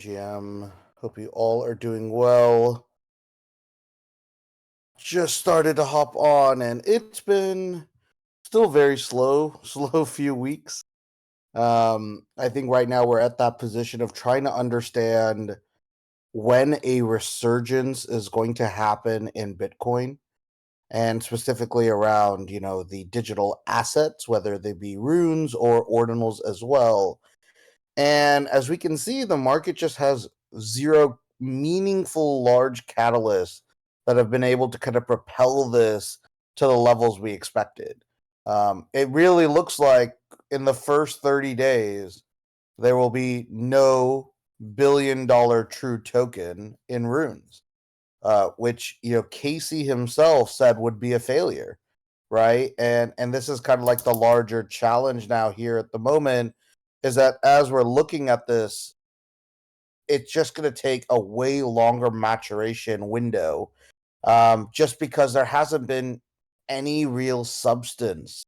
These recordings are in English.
GM. Hope you all are doing well. Just started to hop on, and it's been still very slow, slow few weeks. I think right now we're at that position of trying to understand when a resurgence is going to happen in Bitcoin, and specifically around the digital assets, whether they be runes or ordinals as well. And as we can see, the market just has zero meaningful large catalysts that have been able to kind of propel this to the levels we expected. It really looks like in the first 30 days, there will be no billion-dollar true token in runes, which Casey himself said would be a failure, right? And this is kind of like the larger challenge now here at the moment, is that as we're looking at this, it's just going to take a way longer maturation window, just because there hasn't been any real substance,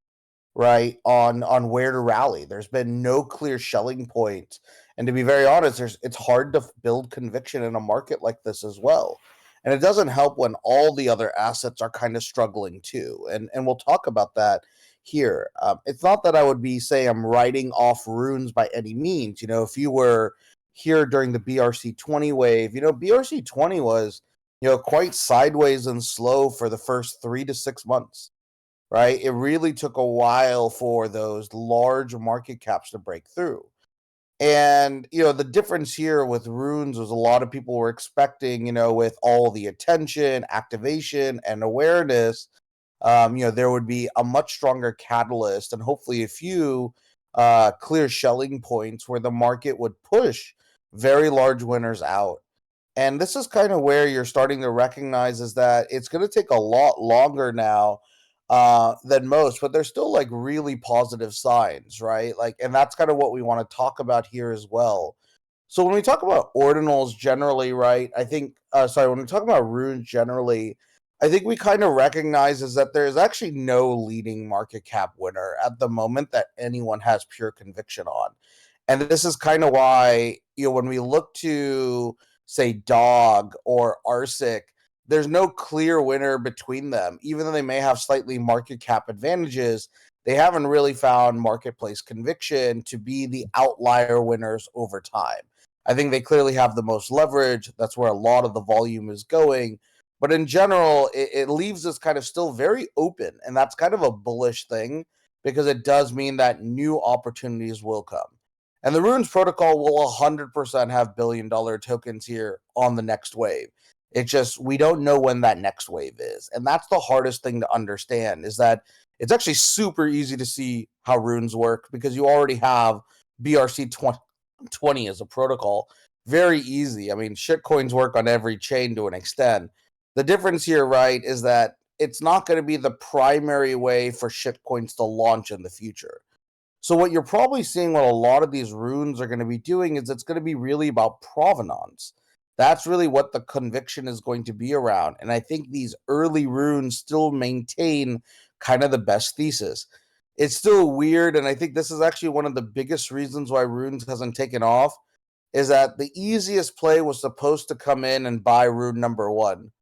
right, on where to rally. There's been no clear shelling point, and to be very honest, it's hard to build conviction in a market like this as well. And it doesn't help when all the other assets are kind of struggling too. And we'll talk about that here. It's not that I would be saying I'm writing off runes by any means. If you were here during the BRC20 wave, BRC20 was quite sideways and slow for the first 3 to 6 months, right? It really took a while for those large market caps to break through. And, the difference here with runes was a lot of people were expecting, with all the attention, activation, and awareness, there would be a much stronger catalyst and hopefully a few clear shelling points where the market would push very large winners out. And this is kind of where you're starting to recognize is that it's going to take a lot longer now than most, but there's still like really positive signs, right? Like, and that's kind of what we want to talk about here as well. So when we talk about ordinals generally, right? I think, sorry, when we talk about runes generally, I think we kind of recognize is that there's actually no leading market cap winner at the moment that anyone has pure conviction on. And this is kind of why, when we look to, say, Dog or Arsic, there's no clear winner between them. Even though they may have slightly market cap advantages, they haven't really found marketplace conviction to be the outlier winners over time. I think they clearly have the most leverage. That's where a lot of the volume is going. But in general, it leaves us kind of still very open. And that's kind of a bullish thing because it does mean that new opportunities will come. And the Runes protocol will 100% have billion-dollar tokens here on the next wave. It's just we don't know when that next wave is. And that's the hardest thing to understand is that it's actually super easy to see how runes work because you already have BRC 20 as a protocol. Very easy. I mean, shitcoins work on every chain to an extent. The difference here, right, is that it's not going to be the primary way for shitcoins to launch in the future. So what you're probably seeing what a lot of these runes are going to be doing is it's going to be really about provenance. That's really what the conviction is going to be around. And I think these early runes still maintain kind of the best thesis. It's still weird, and I think this is actually one of the biggest reasons why runes hasn't taken off is that the easiest play was supposed to come in and buy rune number one.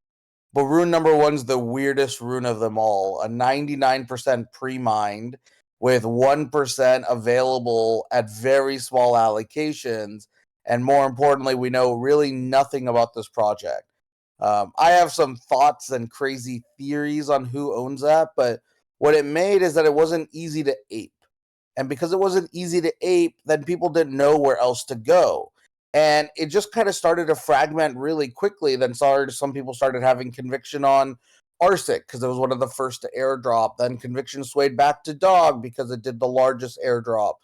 But rune number one's the weirdest rune of them all. A 99% pre-mined with 1% available at very small allocations. And more importantly, we know really nothing about this project. I have some thoughts and crazy theories on who owns that, but what it made is that it wasn't easy to ape. And because it wasn't easy to ape, then people didn't know where else to go. And it just kind of started to fragment really quickly. Then some people started having conviction on Arsic because it was one of the first to airdrop. Then conviction swayed back to Dog because it did the largest airdrop.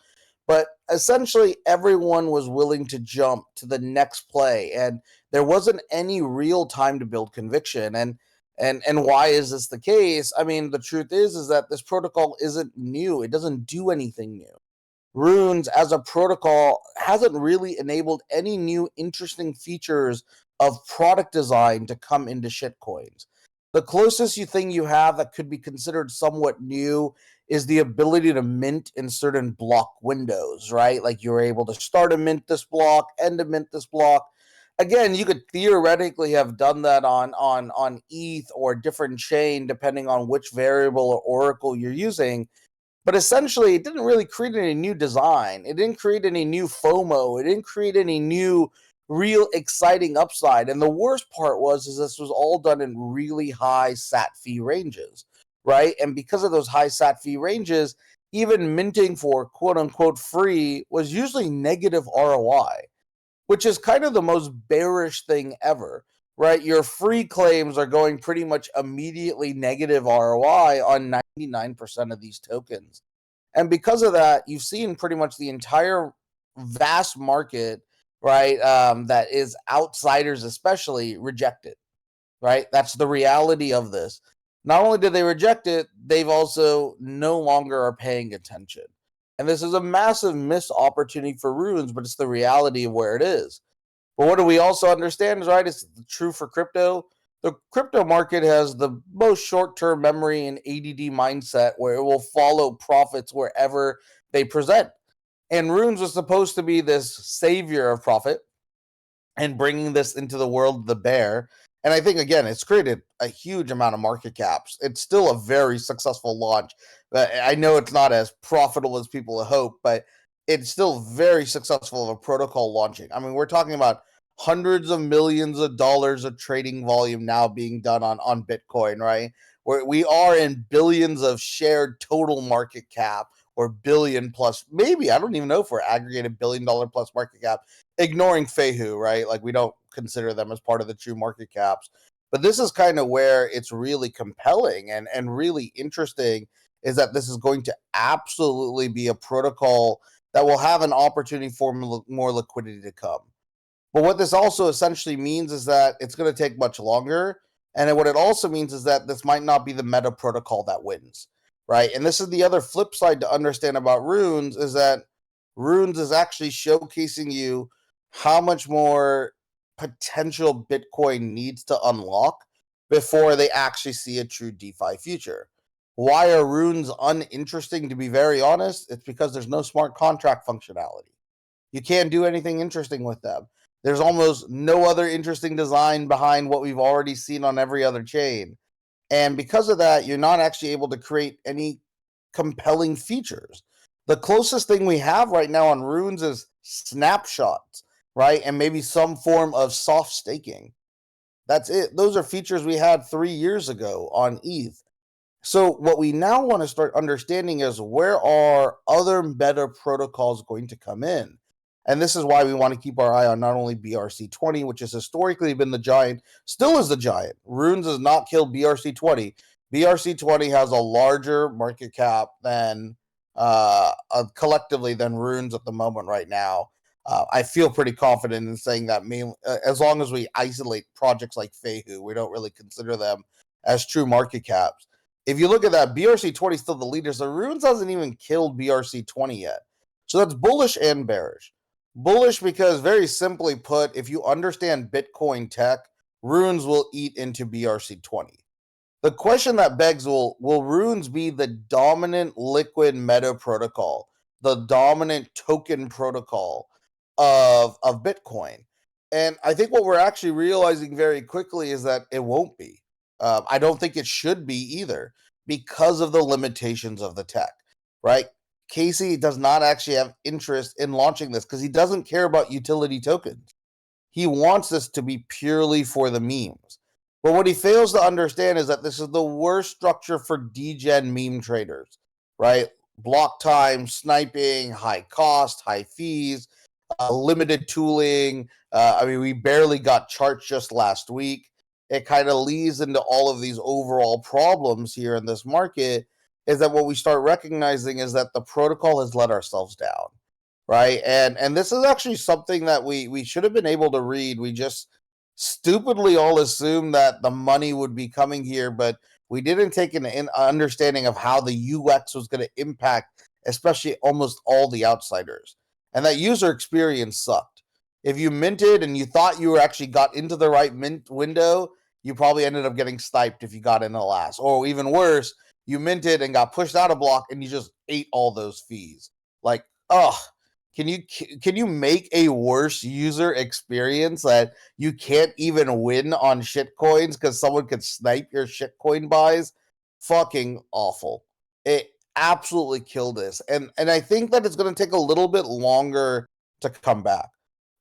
But essentially, everyone was willing to jump to the next play, and there wasn't any real time to build conviction. And why is this the case? I mean, the truth is that this protocol isn't new. It doesn't do anything new. Runes as a protocol hasn't really enabled any new interesting features of product design to come into shitcoins. The closest thing you have that could be considered somewhat new is the ability to mint in certain block windows, right? Like you're able to start a mint this block, end a mint this block. Again, you could theoretically have done that on ETH or a different chain, depending on which variable or oracle you're using. But essentially, it didn't really create any new design. It didn't create any new FOMO. It didn't create any new real exciting upside. And the worst part is this was all done in really high SAT fee ranges, right? And because of those high SAT fee ranges, even minting for quote unquote free was usually negative ROI, which is kind of the most bearish thing ever, right? Your free claims are going pretty much immediately negative ROI on 99% of these tokens. And because of that, you've seen pretty much the entire vast market, right, that is outsiders especially reject it, right? That's the reality of this. Not only did they reject it, they've also no longer are paying attention. And this is a massive missed opportunity for Runes, but it's the reality of where it is. But what do we also understand is, right, it's true for crypto. The crypto market has the most short-term memory and ADD mindset where it will follow profits wherever they present. And Runes was supposed to be this savior of profit and bringing this into the world of the bear. And I think, again, it's created a huge amount of market caps. It's still a very successful launch. But I know it's not as profitable as people hope, but it's still very successful of a protocol launching. I mean, we're talking about hundreds of millions of dollars of trading volume now being done on Bitcoin, right? Where we are in billions of shared total market cap, or billion plus, maybe, I don't even know if we're aggregated $1 billion plus market cap, ignoring Fehu, right? Like we don't consider them as part of the true market caps. But this is kind of where it's really compelling and really interesting, is that this is going to absolutely be a protocol that will have an opportunity for more liquidity to come. But what this also essentially means is that it's going to take much longer. And what it also means is that this might not be the meta protocol that wins, right? And this is the other flip side to understand about Runes, is that Runes is actually showcasing you how much more potential Bitcoin needs to unlock before they actually see a true DeFi future. Why are Runes uninteresting, to be very honest? It's because there's no smart contract functionality. You can't do anything interesting with them. There's almost no other interesting design behind what we've already seen on every other chain. And because of that, you're not actually able to create any compelling features. The closest thing we have right now on Runes is snapshots, right? And maybe some form of soft staking. That's it. Those are features we had 3 years ago on ETH. So what we now want to start understanding is, where are other meta protocols going to come in? And this is why we want to keep our eye on not only BRC20, which has historically been the giant, still is the giant. Runes has not killed BRC20. BRC20 has a larger market cap than collectively than Runes at the moment right now. I feel pretty confident in saying that, as long as we isolate projects like Fehu, we don't really consider them as true market caps. If you look at that, BRC20 is still the leader, so Runes hasn't even killed BRC20 yet. So that's bullish and bearish. Bullish because, very simply put, if you understand Bitcoin tech, Runes will eat into BRC20. The question that begs, will Runes be the dominant liquid meta protocol, the dominant token protocol of Bitcoin? And I think what we're actually realizing very quickly is that it won't be. I don't think it should be either, because of the limitations of the tech, right? Casey does not actually have interest in launching this because he doesn't care about utility tokens. He wants this to be purely for the memes. But what he fails to understand is that this is the worst structure for degen meme traders, right? Block time, sniping, high cost, high fees, limited tooling. We barely got charts just last week. It kind of leads into all of these overall problems here in this market, is that what we start recognizing is that the protocol has let ourselves down, right? And this is actually something that we should have been able to read. We just stupidly all assumed that the money would be coming here, but we didn't take an understanding of how the UX was going to impact, especially almost all the outsiders. And that user experience sucked. If you minted and you thought you were actually got into the right mint window, you probably ended up getting sniped if you got in the last. Or even worse, you minted and got pushed out of block and you just ate all those fees. Like, ugh. Can you make a worse user experience that you can't even win on shitcoins because someone could snipe your shitcoin buys? Fucking awful. It absolutely killed this. And I think that it's going to take a little bit longer to come back.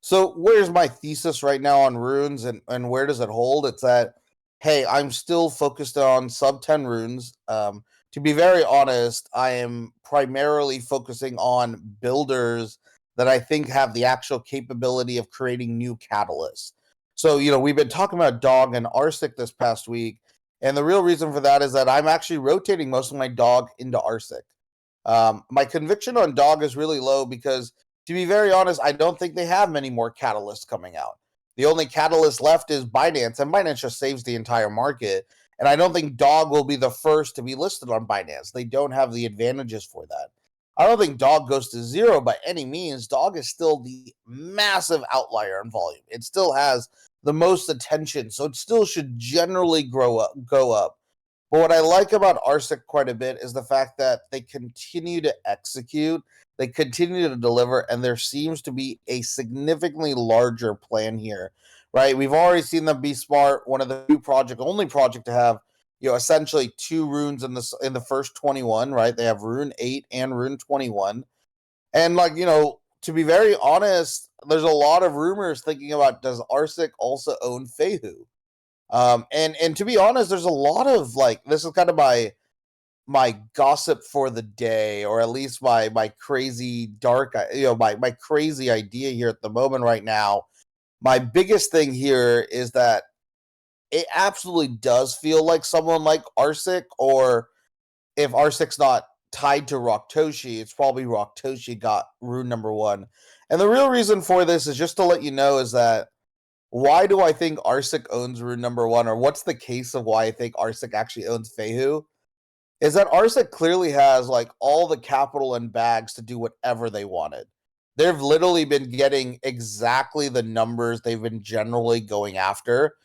So where's my thesis right now on runes and where does it hold? It's that, hey, I'm still focused on sub 10 runes. To be very honest, I am primarily focusing on builders that I think have the actual capability of creating new catalysts. So, we've been talking about Dog and Arctic this past week, and the real reason for that is that I'm actually rotating most of my Dog into Arctic. My conviction on Dog is really low because, to be very honest, I don't think they have many more catalysts coming out. The only catalyst left is Binance, and Binance just saves the entire market. And I don't think Dog will be the first to be listed on Binance. They don't have the advantages for that. I don't think Dog goes to zero by any means. Dog is still the massive outlier in volume. It still has the most attention, so it still should generally go up. But what I like about Arctic quite a bit is the fact that they continue to execute, they continue to deliver, and there seems to be a significantly larger plan here, right? We've already seen them be smart. One of the only project to have, essentially two runes in the first 21, right? They have Rune 8 and Rune 21. And to be very honest, there's a lot of rumors thinking about, does Arctic also own Fehu? And to be honest, there's a lot of this is kind of my gossip for the day, or at least my crazy dark, my crazy idea here at the moment right now. My biggest thing here is that it absolutely does feel like someone like Arctic, or if Arctic's not tied to Raktoshi, it's probably Raktoshi got rune number 1. And the real reason for this is just to let you know is that, why do I think Arctic owns rune number 1, or what's the case of why I think Arctic actually owns Fehu? Is that Arctic clearly has all the capital and bags to do whatever they wanted. They've literally been getting exactly the numbers they've been generally going after.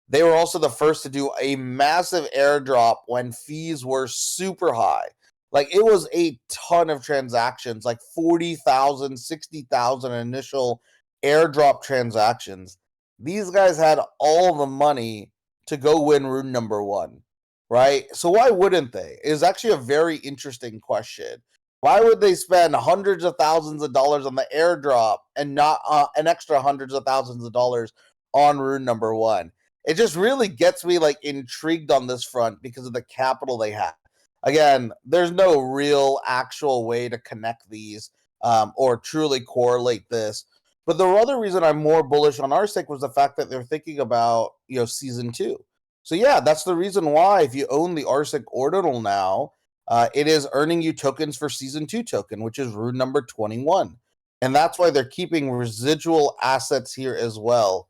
They were also the first to do a massive airdrop when fees were super high. It was a ton of transactions, 40,000, 60,000 initial airdrop transactions. These guys had all the money to go win rune number 1, right? So why wouldn't they? Is actually a very interesting question. Why would they spend hundreds of thousands of dollars on the airdrop and not an extra hundreds of thousands of dollars on rune number 1? It just really gets me intrigued on this front because of the capital they have. Again, there's no real actual way to connect these or truly correlate this. But the other reason I'm more bullish on Arctic was the fact that they're thinking about, season 2. So yeah, that's the reason why if you own the Arctic Ordinal now, it is earning you tokens for season 2 token, which is rune number 21. And that's why they're keeping residual assets here as well.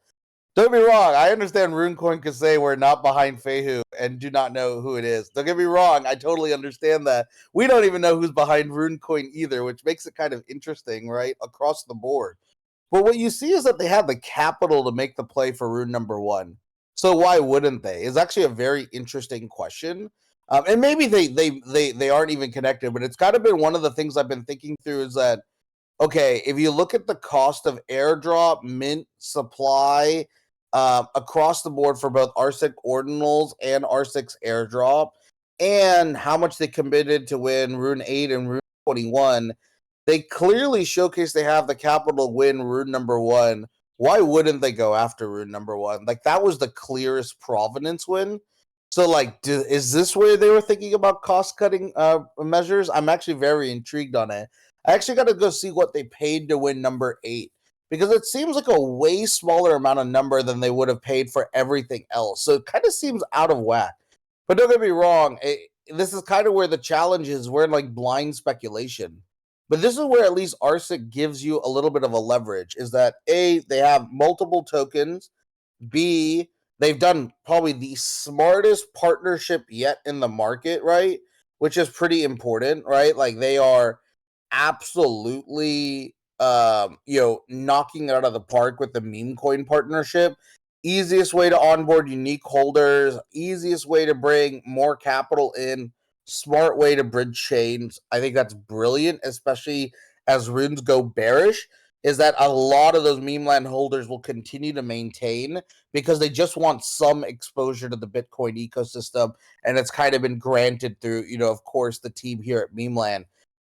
Don't get me wrong, I understand RuneCoin could say we're not behind Fehu and do not know who it is. Don't get me wrong, I totally understand that. We don't even know who's behind RuneCoin either, which makes it kind of interesting, right, across the board. But what you see is that they have the capital to make the play for rune number 1. So why wouldn't they? It's actually a very interesting question. And maybe they aren't even connected, but it's kind of been one of the things I've been thinking through is that, okay, if you look at the cost of airdrop, mint, supply, across the board for both Arctic Ordinals and Arctic's airdrop, and how much they committed to win Rune 8 and Rune 21, they clearly showcase they have the capital to win Rune number 1. Why wouldn't they go after Rune number 1? That was the clearest Provenance win. So, is this where they were thinking about cost-cutting measures? I'm actually very intrigued on it. I actually got to go see what they paid to win number 8, because it seems like a way smaller amount of number than they would have paid for everything else. So it kind of seems out of whack. But don't get me wrong, this is kind of where the challenge is. We're in blind speculation. But this is where at least Arctic gives you a little bit of a leverage, is that A, they have multiple tokens. B, they've done probably the smartest partnership yet in the market, right? Which is pretty important, right? They are absolutely knocking it out of the park with the meme coin partnership. Easiest way to onboard unique holders, easiest way to bring more capital in smart way to bridge chains. I think that's brilliant, especially as runes go bearish, is that a lot of those meme land holders will continue to maintain because they just want some exposure to the Bitcoin ecosystem. And it's kind of been granted through, of course, the team here at Meme Land.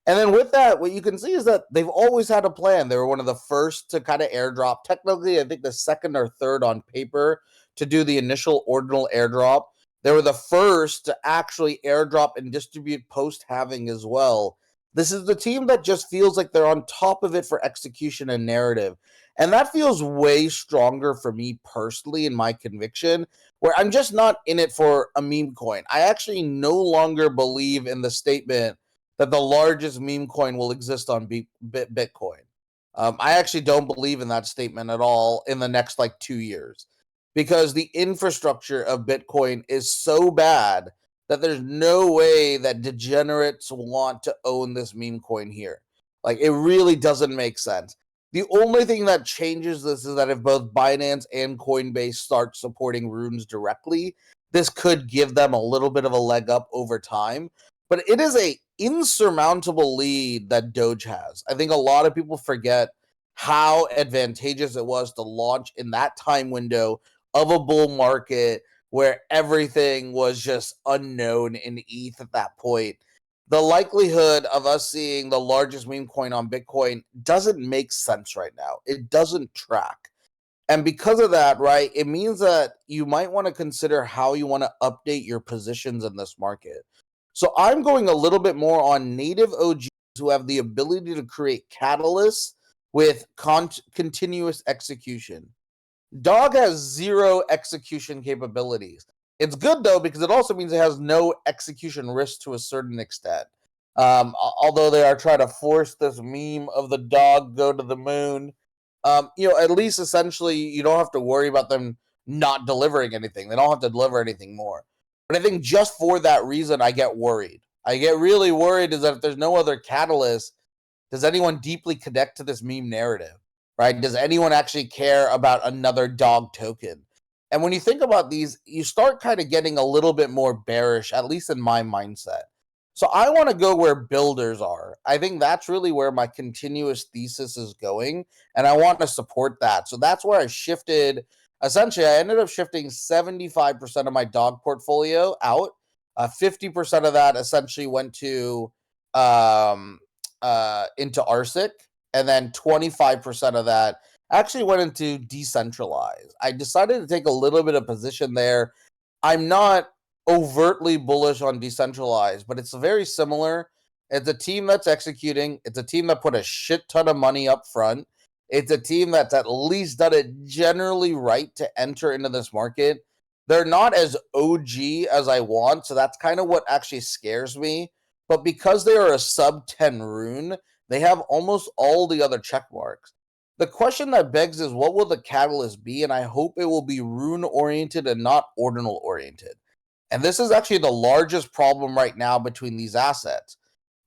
And then with that, what you can see is that they've always had a plan. They were one of the first to kind of airdrop. Technically, I think the second or third on paper to do the initial ordinal airdrop. They were the first to actually airdrop and distribute post halving as well. This is the team that just feels like they're on top of it for execution and narrative. And that feels way stronger for me personally in my conviction, where I'm just not in it for a meme coin. I actually no longer believe in the statement that the largest meme coin will exist on Bitcoin. I actually don't believe in that statement at all in the next 2 years, because the infrastructure of Bitcoin is so bad that there's no way that degenerates want to own this meme coin here. It really doesn't make sense. The only thing that changes this is that if both Binance and Coinbase start supporting runes directly, this could give them a little bit of a leg up over time. But it is a insurmountable lead that Doge has. I think a lot of people forget how advantageous it was to launch in that time window of a bull market where everything was just unknown in ETH at that point. The likelihood of us seeing the largest meme coin on Bitcoin doesn't make sense right now. It doesn't track. And because of that, right, it means that you might want to consider how you want to update your positions in this market. So I'm going a little bit more on native OGs who have the ability to create catalysts with continuous execution. Dog has zero execution capabilities. It's good though, because it also means it has no execution risk to a certain extent. Although they are trying to force this meme of the dog go to the moon, at least essentially you don't have to worry about them not delivering anything. They don't have to deliver anything more. But I think just for that reason, I get worried. I get really worried is that if there's no other catalyst, does anyone deeply connect to this meme narrative? Right? Does anyone actually care about another dog token? And when you think about these, you start kind of getting a little bit more bearish, at least in my mindset. So I want to go where builders are. I think that's really where my continuous thesis is going, and I want to support that. So that's where I shifted. Essentially, I ended up shifting 75% of my dog portfolio out. 50% of that essentially went to into ARSIC, and then 25% of that actually went into decentralized. I decided to take a little bit of position there. I'm not overtly bullish on decentralized, but it's very similar. It's a team that's executing. It's a team that put a shit ton of money up front. It's a team that's at least done it generally right to enter into this market. They're not as OG as I want, so that's kind of what actually scares me. But because they are a sub 10 rune, they have almost all the other check marks. The question that begs is, what will the catalyst be? And I hope it will be rune oriented and not ordinal oriented. And this is actually the largest problem right now between these assets.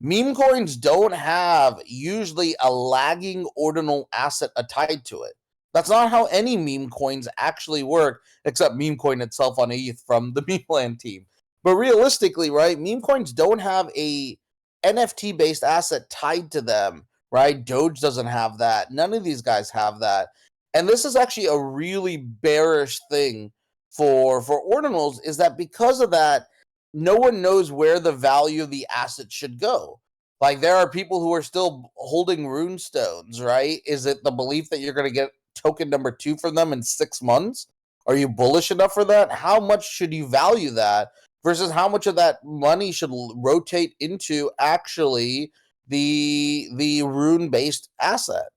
Meme coins don't have usually a lagging ordinal asset tied to it. That's not how any meme coins actually work, except meme coin itself on ETH from the Meme Land team. But realistically, right, meme coins don't have a NFT based asset tied to them, right? Doge doesn't have that. None of these guys have that. And this is actually a really bearish thing for ordinals, is that because of that, no one knows where the value of the asset should go. There are people who are still holding rune stones, right? Is it the belief that you're going to get token number 2 from them in 6 months? Are you bullish enough for that? How much should you value that versus how much of that money should rotate into actually the rune based asset?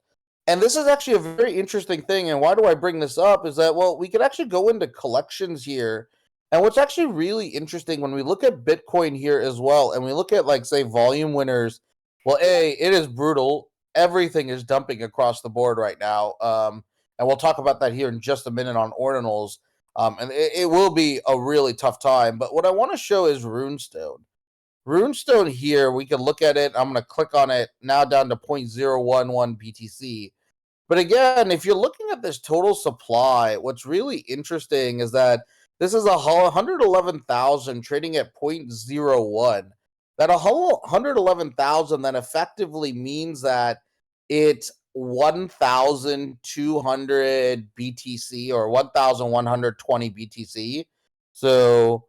And this is actually a very interesting thing. And why do I bring this up is that, well, we could actually go into collections here. And what's actually really interesting when we look at Bitcoin here as well, and we look at say volume winners, well, it is brutal. Everything is dumping across the board right now. And we'll talk about that here in just a minute on ordinals. And it will be a really tough time. But what I want to show is Runestone. Runestone here, we can look at it. I'm going to click on it now down to 0.011 BTC. But again, if you're looking at this total supply, what's really interesting is that this is 111,000 trading at 0.01. that 111,000 then effectively means that it's 1,200 BTC or 1,120 BTC. So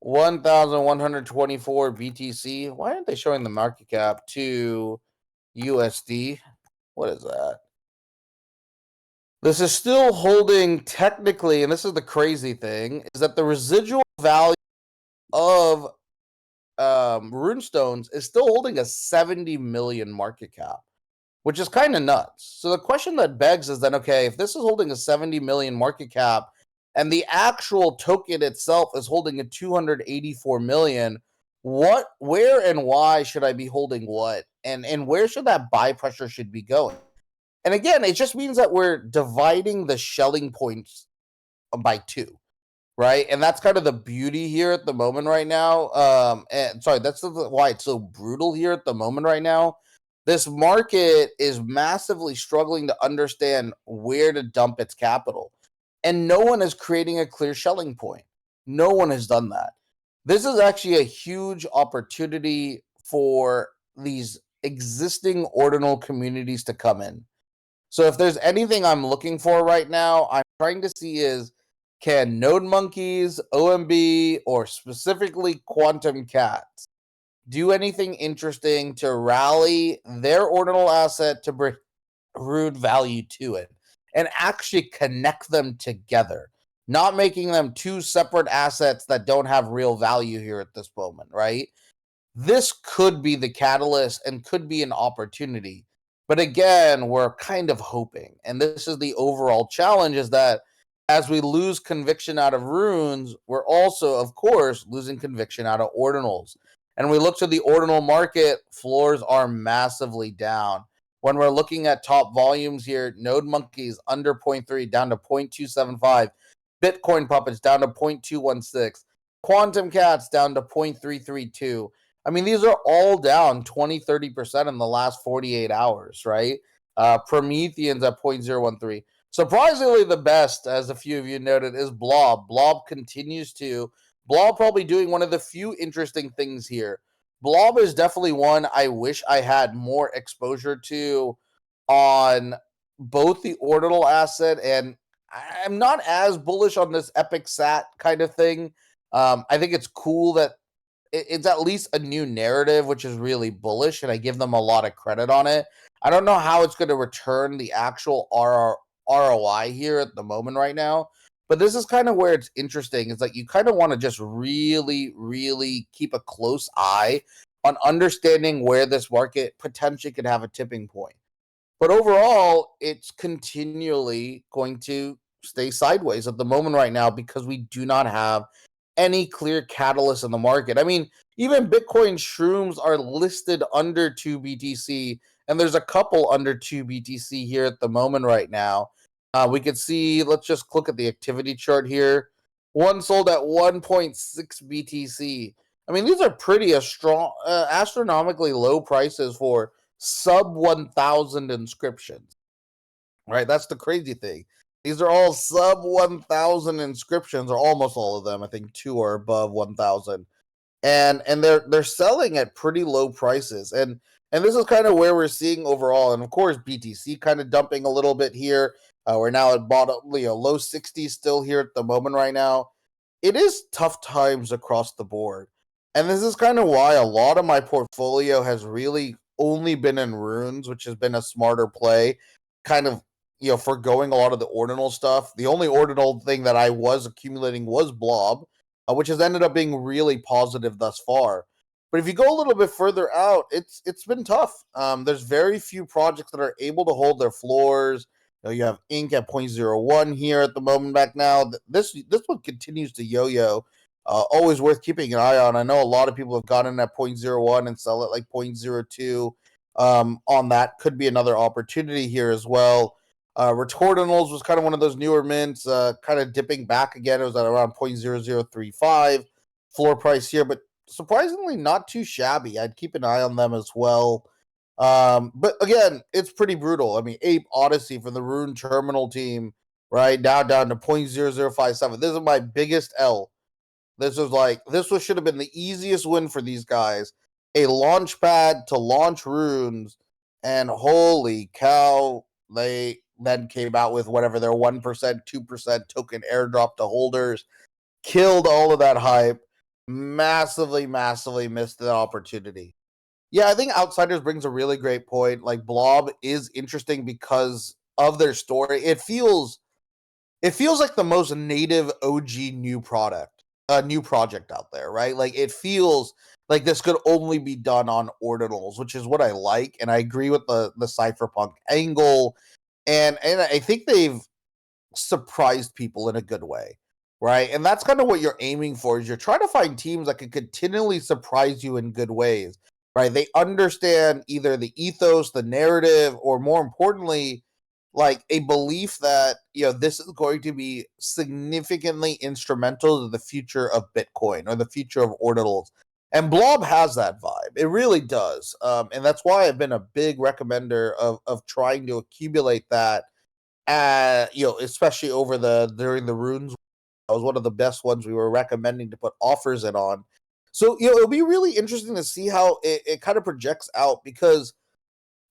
1,124 BTC. Why aren't they showing the market cap to USD? What is that? This is still holding technically, and this is the crazy thing, is that the residual value of runestones is still holding a 70 million market cap, which is kind of nuts. So the question that begs is then, okay, if this is holding a 70 million market cap and the actual token itself is holding a 284 million, where and why should I be holding what? And where should that buy pressure should be going? And again, it just means that we're dividing the Schelling points by 2, right? And that's kind of the beauty here at the moment right now. And sorry, that's why it's so brutal here at the moment right now. This market is massively struggling to understand where to dump its capital, and no one is creating a clear Schelling point. No one has done that. This is actually a huge opportunity for these existing ordinal communities to come in. So if there's anything I'm looking for right now, I'm trying to see is, can Node Monkeys, OMB, or specifically Quantum Cats do anything interesting to rally their ordinal asset to bring rune value to it and actually connect them together, not making them two separate assets that don't have real value here at this moment, right? This could be the catalyst and could be an opportunity. But again, we're kind of hoping. And this is the overall challenge, is that as we lose conviction out of runes, we're also, of course, losing conviction out of ordinals. And we look to the ordinal market, floors are massively down. When we're looking at top volumes here, Node Monkeys under 0.3 down to 0.275, Bitcoin Puppets down to 0.216, Quantum Cats down to 0.332. I mean, these are all down 20, 30% in the last 48 hours, right? Prometheans at 0.013. Surprisingly, the best, as a few of you noted, is Blob. Blob probably doing one of the few interesting things here. Blob is definitely one I wish I had more exposure to on both the ordinal asset, and I'm not as bullish on this epic sat kind of thing. I think it's cool that it's at least a new narrative, which is really bullish, and I give them a lot of credit on it. I don't know how it's going to return the actual ROI here at the moment right now, but this is kind of where it's interesting. It's like you kind of want to just really, really keep a close eye on understanding where this market potentially could have a tipping point. But overall, it's continually going to stay sideways at the moment right now because we do not have any clear catalyst in the market. I mean, even Bitcoin shrooms are listed under 2 BTC, and there's a couple under 2 BTC here at the moment right now. We could see, let's just look at the activity chart here. One sold at 1.6 BTC. I mean, these are pretty astronomically low prices for sub 1,000 inscriptions, right? That's the crazy thing. These are all sub 1,000 inscriptions, or almost all of them. I think 2 are above 1,000, and they're selling at pretty low prices. And this is kind of where we're seeing overall. And of course, BTC kind of dumping a little bit here. We're now at bottom, low 60s still here at the moment right now. It is tough times across the board, and this is kind of why a lot of my portfolio has really only been in runes, which has been a smarter play. Kind of foregoing a lot of the ordinal stuff. The only ordinal thing that I was accumulating was Blob, which has ended up being really positive thus far. But if you go a little bit further out, it's been tough. There's very few projects that are able to hold their floors. You have Ink at 0.01 here at the moment back now. This one continues to yo-yo. Always worth keeping an eye on. I know a lot of people have gotten at 0.01 and sell it like 0.02. On that could be another opportunity here as well. Retordinals was kind of one of those newer mints, kind of dipping back again. It was at around 0.0035 floor price here, but surprisingly not too shabby. I'd keep an eye on them as well. But again, it's pretty brutal. I mean, Ape Odyssey from the Rune Terminal team, right now down to 0.0057. This is my biggest L. This should have been the easiest win for these guys. a launch pad to launch runes, and holy cow, they then came out with whatever their 1%, 2% token airdrop to holders, killed all of that hype, massively, massively missed that opportunity. Yeah, I think Outsiders brings a really great point. Like Blob is interesting because of their story. It feels like the most native OG new project out there, right? Like it feels like this could only be done on ordinals, which is what I like, and I agree with the cypherpunk angle, and I think they've surprised people in a good way, right? And that's kind of what you're aiming for is you're trying to find teams that can continually surprise you in good ways, right? They understand either the ethos, the narrative, or more importantly, like a belief that this is going to be significantly instrumental to the future of Bitcoin or the future of ordinals. And Blob has that vibe. It really does. And that's why I've been a big recommender of trying to accumulate that especially over during the runes. That was one of the best ones we were recommending to put offers in on. So, it'll be really interesting to see how it kind of projects out because,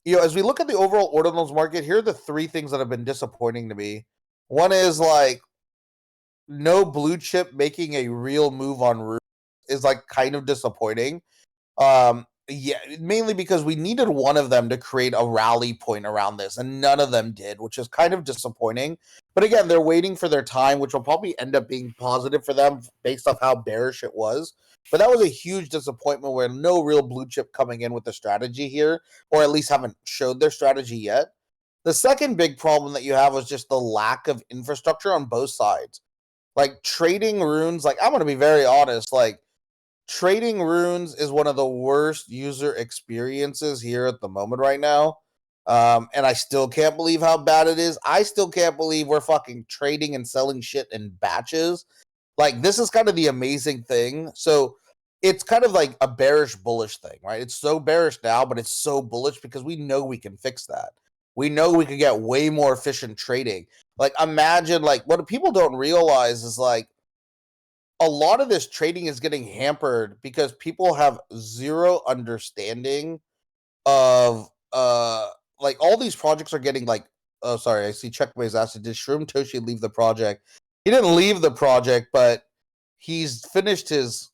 as we look at the overall ordinals market, here are the three things that have been disappointing to me. One is like no blue chip making a real move on runes is like kind of disappointing. Yeah, mainly because we needed one of them to create a rally point around this, and none of them did, which is kind of disappointing. But again, they're waiting for their time, which will probably end up being positive for them based off how bearish it was. But that was a huge disappointment where no real blue chip coming in with the strategy here, or at least haven't showed their strategy yet. The second big problem that you have was just the lack of infrastructure on both sides. Like trading runes, like I'm going to be very honest, like trading runes is one of the worst user experiences here at the moment right now. And I still can't believe how bad it is. I still can't believe we're fucking trading and selling shit in batches. Like, this is kind of the amazing thing. So, it's kind of like a bearish bullish thing, right? It's so bearish now, but it's so bullish because we know we can fix that. We know we could get way more efficient trading. Like, imagine, like, what people don't realize is like, a lot of this trading is getting hampered because people have zero understanding of like all these projects are getting like, oh sorry, I see Checkmate's asked, did Shroom Toshi leave the project? He didn't leave the project, but he's finished his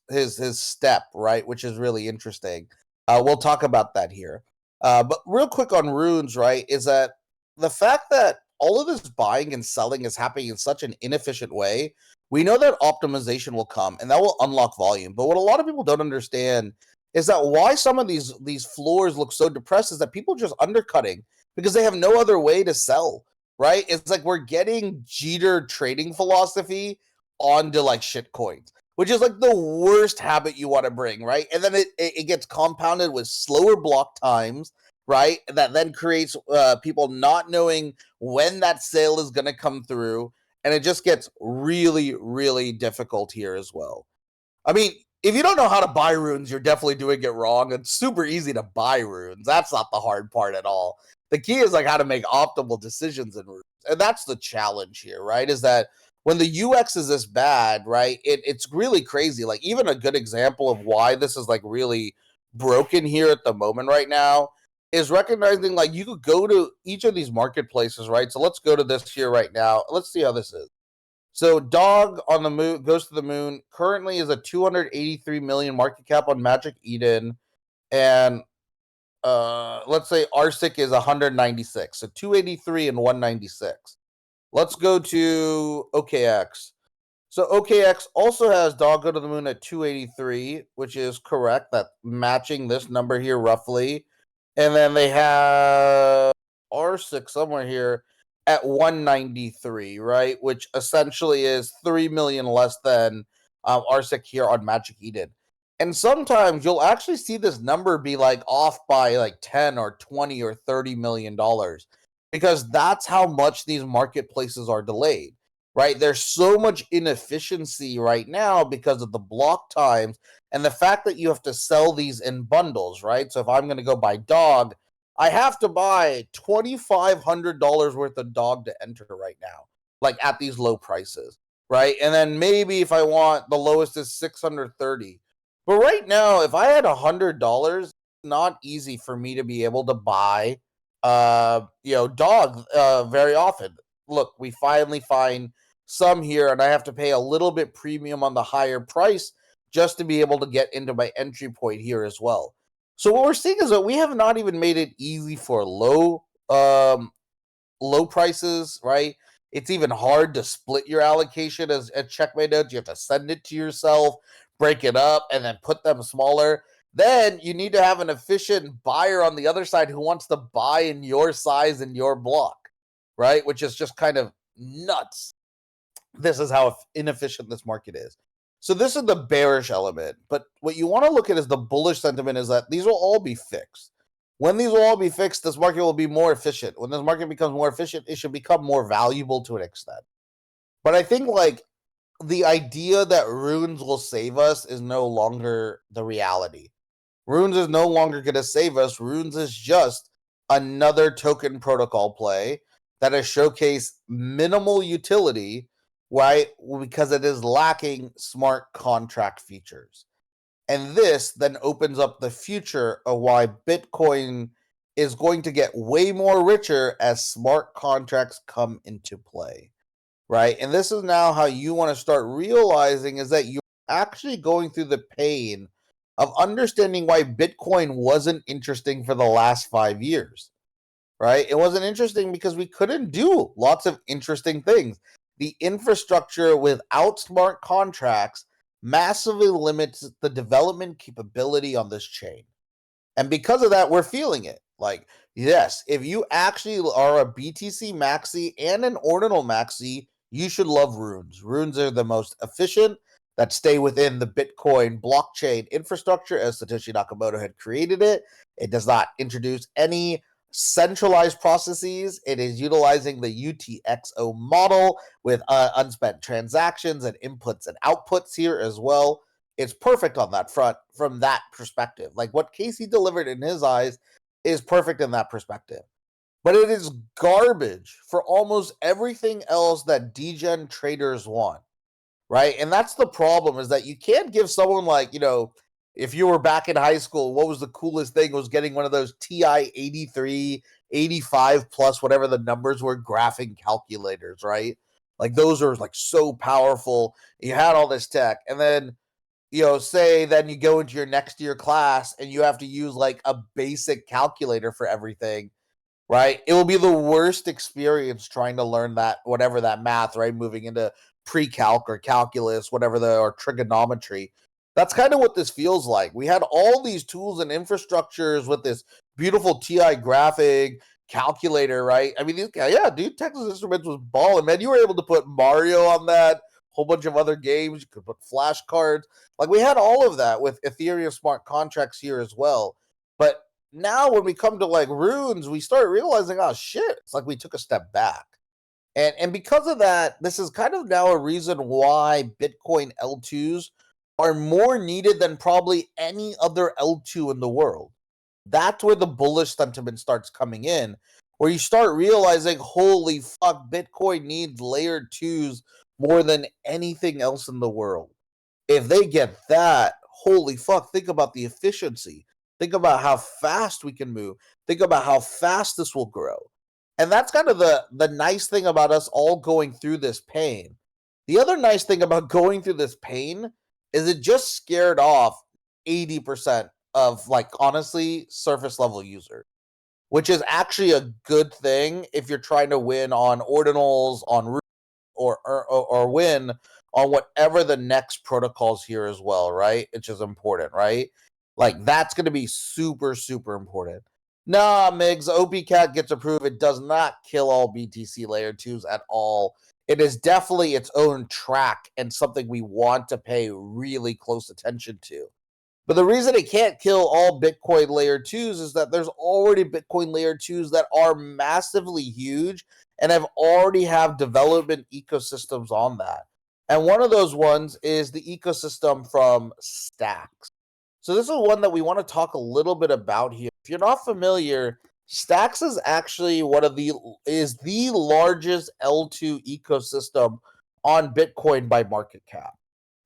step, right? Which is really interesting. We'll talk about that here. But real quick on runes, right, is that the fact that all of this buying and selling is happening in such an inefficient way, we know that optimization will come and that will unlock volume. But what a lot of people don't understand is that why some of these floors look so depressed is that people just undercutting because they have no other way to sell, right? It's like we're getting Jeter trading philosophy onto like shit coins, which is like the worst habit you want to bring, right? And then it gets compounded with slower block times, right? That then creates people not knowing when that sale is going to come through, and it just gets really, really difficult here as well. I mean, if you don't know how to buy runes, you're definitely doing it wrong. It's super easy to buy runes. That's not the hard part at all. The key is like how to make optimal decisions in runes. And that's the challenge here, right? Is that when the UX is this bad, right? It's really crazy. Like even a good example of why this is like really broken here at the moment right now is recognizing like you could go to each of these marketplaces, right? So let's go to this here right now. Let's see how this is. So Dog on the moon goes to the moon. Currently is a 283 million market cap on Magic Eden, and let's say Arsic is 196. So 283 and 196. Let's go to OKX. So OKX also has Dog go to the moon at 283, which is correct. That matching this number here roughly, and then they have R6 somewhere here at 193, right? Which essentially is 3 million less than RSIC here on Magic Eden. And sometimes you'll actually see this number be like off by like 10 or 20 or 30 million dollars because that's how much these marketplaces are delayed, right? There's so much inefficiency right now because of the block times and the fact that you have to sell these in bundles, right? So if I'm going to go buy Dog, I have to buy $2,500 worth of Dog to enter right now, like at these low prices, right? And then maybe if I want the lowest is 630. But right now, if I had $100, not easy for me to be able to buy, dog, very often. Look, we finally find some here, and I have to pay a little bit premium on the higher price just to be able to get into my entry point here as well. So what we're seeing is that we have not even made it easy for low prices, right? It's even hard to split your allocation as a checkmate notes. You have to send it to yourself, break it up, and then put them smaller. Then you need to have an efficient buyer on the other side who wants to buy in your size and your block, right? Which is just kind of nuts. This is how inefficient this market is. So this is the bearish element. But what you want to look at is the bullish sentiment is that these will all be fixed. When these will all be fixed, this market will be more efficient. When this market becomes more efficient, it should become more valuable to an extent. But I think like the idea that runes will save us is no longer the reality. Runes is no longer going to save us. Runes is just another token protocol play that has showcased minimal utility, right? Because it is lacking smart contract features. And this then opens up the future of why Bitcoin is going to get way more richer as smart contracts come into play, right? And this is now how you want to start realizing is that you're actually going through the pain of understanding why Bitcoin wasn't interesting for the last 5 years, right? It wasn't interesting because we couldn't do lots of interesting things. The infrastructure without smart contracts massively limits the development capability on this chain. And because of that, we're feeling it. Like, yes, if you actually are a BTC maxi and an ordinal maxi, you should love runes. Runes are the most efficient that stay within the Bitcoin blockchain infrastructure as Satoshi Nakamoto had created it. It does not introduce any centralized processes. It is utilizing the UTXO model with unspent transactions and inputs and outputs here as well. It's perfect on that front from that perspective. Like what Casey delivered in his eyes is perfect in that perspective. But it is garbage for almost everything else that degen traders want, right? And that's the problem is that you can't give someone like, if you were back in high school, what was the coolest thing was getting one of those TI 83, 85 plus, whatever the numbers were, graphing calculators, right? Like those are like so powerful. You had all this tech. And then, say then you go into your next year class and you have to use like a basic calculator for everything, right? It will be the worst experience trying to learn that, whatever that math, right? Moving into pre-calc or calculus, or trigonometry. That's kind of what this feels like. We had all these tools and infrastructures with this beautiful TI graphic calculator, right? I mean, Texas Instruments was balling, man. You were able to put Mario on that, whole bunch of other games. You could put flashcards. Like we had all of that with Ethereum smart contracts here as well. But now when we come to like runes, we start realizing, oh shit, it's like we took a step back. And because of that, this is kind of now a reason why Bitcoin L2s are more needed than probably any other L2 in the world. That's where the bullish sentiment starts coming in, where you start realizing, holy fuck, Bitcoin needs layer twos more than anything else in the world. If they get that, holy fuck, think about the efficiency. Think about how fast we can move. Think about how fast this will grow. And that's kind of the nice thing about us all going through this pain. The other nice thing about going through this pain is it just scared off 80% of like honestly surface level users, which is actually a good thing if you're trying to win on ordinals, on or win on whatever the next protocols here as well, right? Which is important, right? Like that's going to be super, super important. Nah, Migs, OPCAT gets approved. It does not kill all BTC layer 2s at all. It is definitely its own track and something we want to pay really close attention to. But the reason it can't kill all Bitcoin layer 2s is that there's already Bitcoin layer 2s that are massively huge and already have development ecosystems on that. And one of those ones is the ecosystem from Stacks. So this is one that we want to talk a little bit about here. If you're not familiar, Stacks is actually the largest L2 ecosystem on Bitcoin by market cap.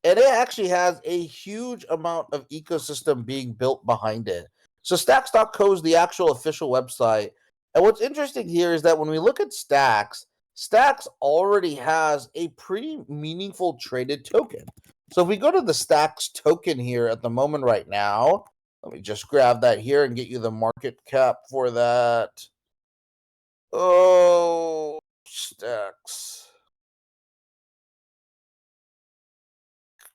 and it actually has a huge amount of ecosystem being built behind it. So Stacks.co is the actual official website. And what's interesting here is that when we look at Stacks, Stacks already has a pretty meaningful traded token. So if we go to the Stacks token here at the moment right now, let me just grab that here and get you the market cap for that. Oh, Stacks.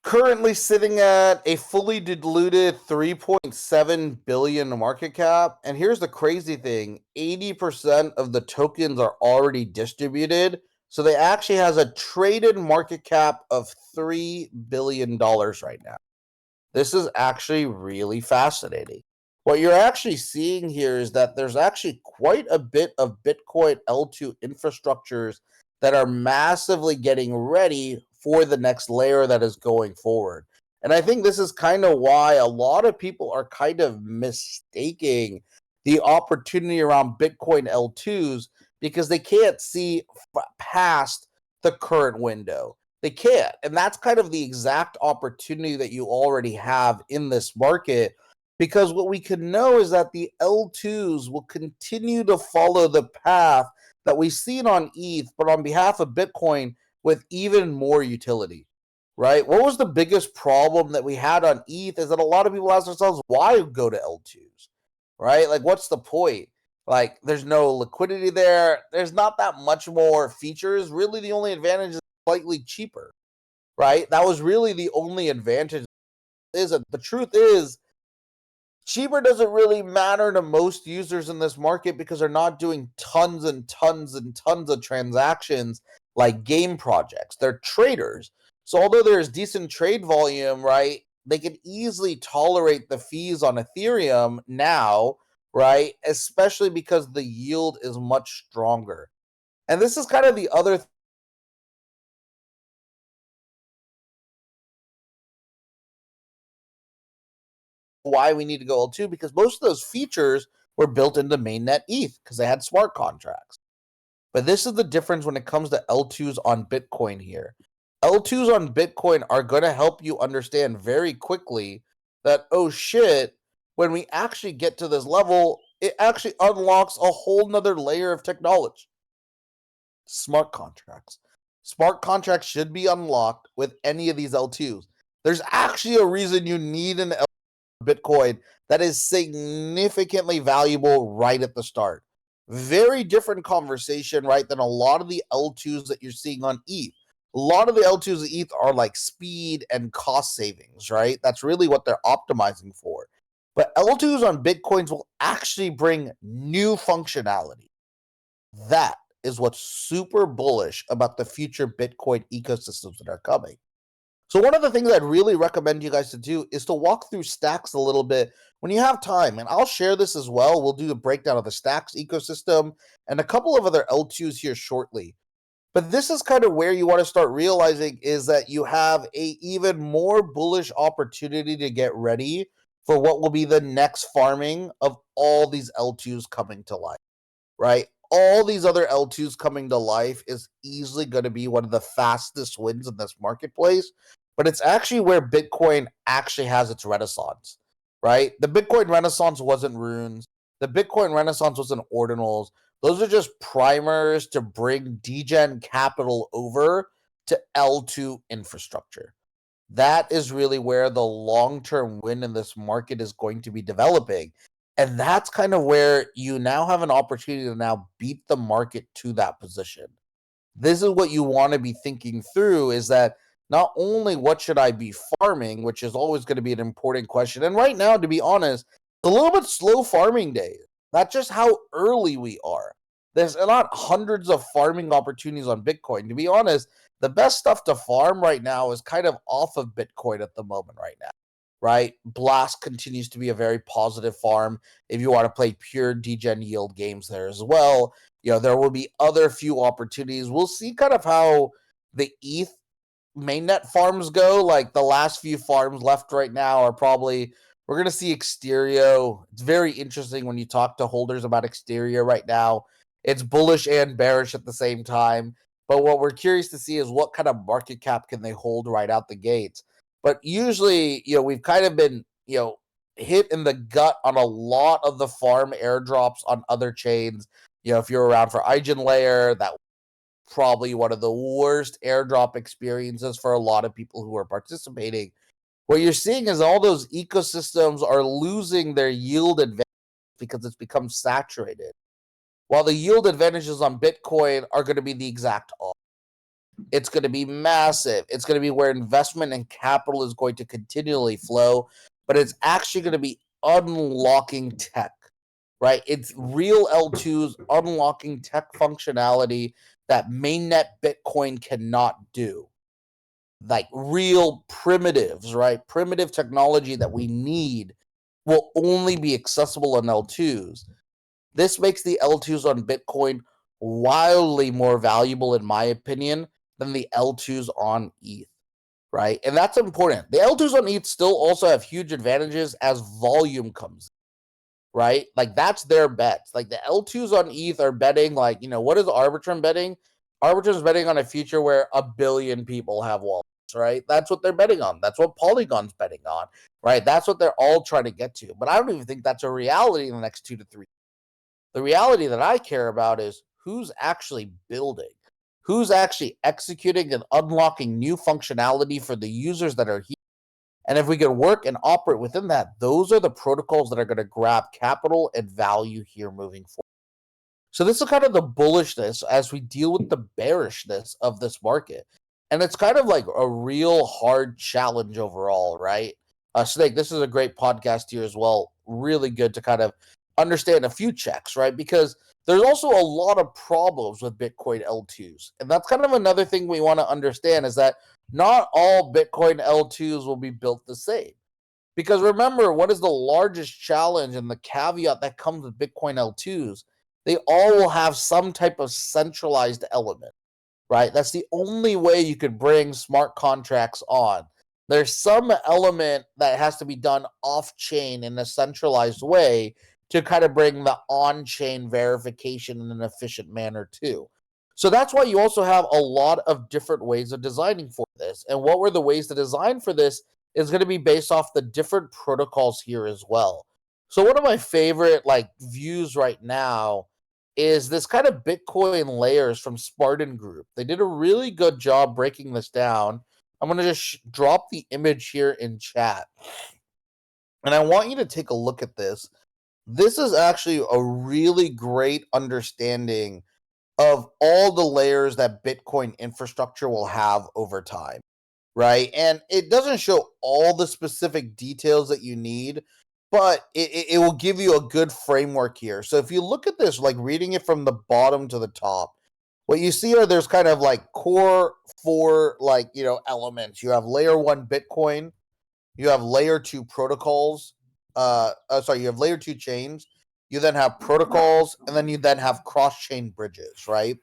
Currently sitting at a fully diluted 3.7 billion market cap. And here's the crazy thing, 80% of the tokens are already distributed. So they actually has a traded market cap of $3 billion right now. This is actually really fascinating. What you're actually seeing here is that there's actually quite a bit of Bitcoin L2 infrastructures that are massively getting ready for the next layer that is going forward. And I think this is kind of why a lot of people are kind of mistaking the opportunity around Bitcoin L2s because they can't see past the current window. They can't. And that's kind of the exact opportunity that you already have in this market. Because what we can know is that the L2s will continue to follow the path that we've seen on ETH, but on behalf of Bitcoin with even more utility, right? What was the biggest problem that we had on ETH is that a lot of people ask themselves, why go to L2s, right? Like, what's the point? Like, there's no liquidity there. There's not that much more features. Really, the only advantage is slightly cheaper, right? That was really the only advantage. The truth is, cheaper doesn't really matter to most users in this market because they're not doing tons and tons and tons of transactions like game projects. They're traders. So although there's decent trade volume, right, they can easily tolerate the fees on Ethereum now, right? Especially because the yield is much stronger. And this is kind of the other why we need to go L2 because most of those features were built into mainnet ETH because they had smart contracts. But this is the difference when it comes to L2s on Bitcoin here. L2s on Bitcoin are going to help you understand very quickly that, oh shit, when we actually get to this level, it actually unlocks a whole nother layer of technology. Smart contracts. Smart contracts should be unlocked with any of these L2s. There's actually a reason you need an Bitcoin that is significantly valuable right at the start. Very different conversation, right, than a lot of the L2s that you're seeing on ETH. A lot of the L2s of ETH are like speed and cost savings, right? That's really what they're optimizing for. But L2s on Bitcoins will actually bring new functionality. That is what's super bullish about the future Bitcoin ecosystems that are coming. So one of the things I'd really recommend you guys to do is to walk through Stacks a little bit when you have time. And I'll share this as well. We'll do a breakdown of the Stacks ecosystem and a couple of other L2s here shortly. But this is kind of where you want to start realizing is that you have a even more bullish opportunity to get ready for what will be the next farming of all these L2s coming to life, right? All these other L2s coming to life is easily going to be one of the fastest wins in this marketplace, but it's actually where Bitcoin actually has its renaissance, right? The Bitcoin renaissance wasn't runes. The Bitcoin renaissance wasn't ordinals. Those are just primers to bring degen capital over to L2 infrastructure. That is really where the long-term win in this market is going to be developing. And that's kind of where you now have an opportunity to now beat the market to that position. This is what you want to be thinking through is that not only what should I be farming, which is always going to be an important question. And right now, to be honest, it's a little bit slow farming days. That's just how early we are. There's not hundreds of farming opportunities on Bitcoin. To be honest, the best stuff to farm right now is kind of off of Bitcoin at the moment right now, right? Blast continues to be a very positive farm if you want to play pure degen yield games there as well. You know, there will be other few opportunities. We'll see kind of how the ETH mainnet farms go. Like the last few farms left right now are probably, we're going to see Exterio. It's very interesting when you talk to holders about Exterio right now. It's bullish and bearish at the same time. But what we're curious to see is what kind of market cap can they hold right out the gates. But usually, we've kind of been, hit in the gut on a lot of the farm airdrops on other chains. If you're around for EigenLayer, that probably one of the worst airdrop experiences for a lot of people who are participating. What you're seeing is all those ecosystems are losing their yield advantage because it's become saturated, while the yield advantages on Bitcoin are going to be the exact opposite. It's going to be massive. It's going to be where investment and capital is going to continually flow, but it's actually going to be unlocking tech, right? It's real L2s unlocking tech functionality that mainnet Bitcoin cannot do. Like real primitives, right? Primitive technology that we need will only be accessible on L2s. This makes the L2s on Bitcoin wildly more valuable, in my opinion, than the L2s on ETH, right? And that's important. The L2s on ETH still also have huge advantages as volume comes, right? Like that's their bets. Like the L2s on ETH are betting, like, what is Arbitrum betting? Arbitrum's betting on a future where 1 billion people have wallets, right? That's what they're betting on. That's what Polygon's betting on, right? That's what they're all trying to get to. But I don't even think that's a reality in the next 2 to 3. The reality that I care about is who's actually building, who's actually executing and unlocking new functionality for the users that are here. And if we can work and operate within that, those are the protocols that are going to grab capital and value here moving forward. So this is kind of the bullishness as we deal with the bearishness of this market. And it's kind of like a real hard challenge overall, right? Snake, this is a great podcast here as well. Really good to kind of understand a few checks, right? Because there's also a lot of problems with Bitcoin L2s. And that's kind of another thing we want to understand is that not all Bitcoin L2s will be built the same. Because remember, what is the largest challenge and the caveat that comes with Bitcoin L2s? They all will have some type of centralized element, right? That's the only way you could bring smart contracts on. There's some element that has to be done off chain in a centralized way to kind of bring the on chain verification in an efficient manner, too. So that's why you also have a lot of different ways of designing for this. And what were the ways to design for this is going to be based off the different protocols here as well. So one of my favorite views right now is this kind of Bitcoin layers from Spartan Group. They did a really good job breaking this down. I'm going to just drop the image here in chat. And I want you to take a look at this. This is actually a really great understanding of all the layers that Bitcoin infrastructure will have over time, right? And it doesn't show all the specific details that you need, but it will give you a good framework here. So if you look at this, like reading it from the bottom to the top, what you see are there's kind of like core four, elements. You have layer one Bitcoin, you have layer two protocols, you have layer two chains, you then have protocols, and then you then have cross-chain bridges, right?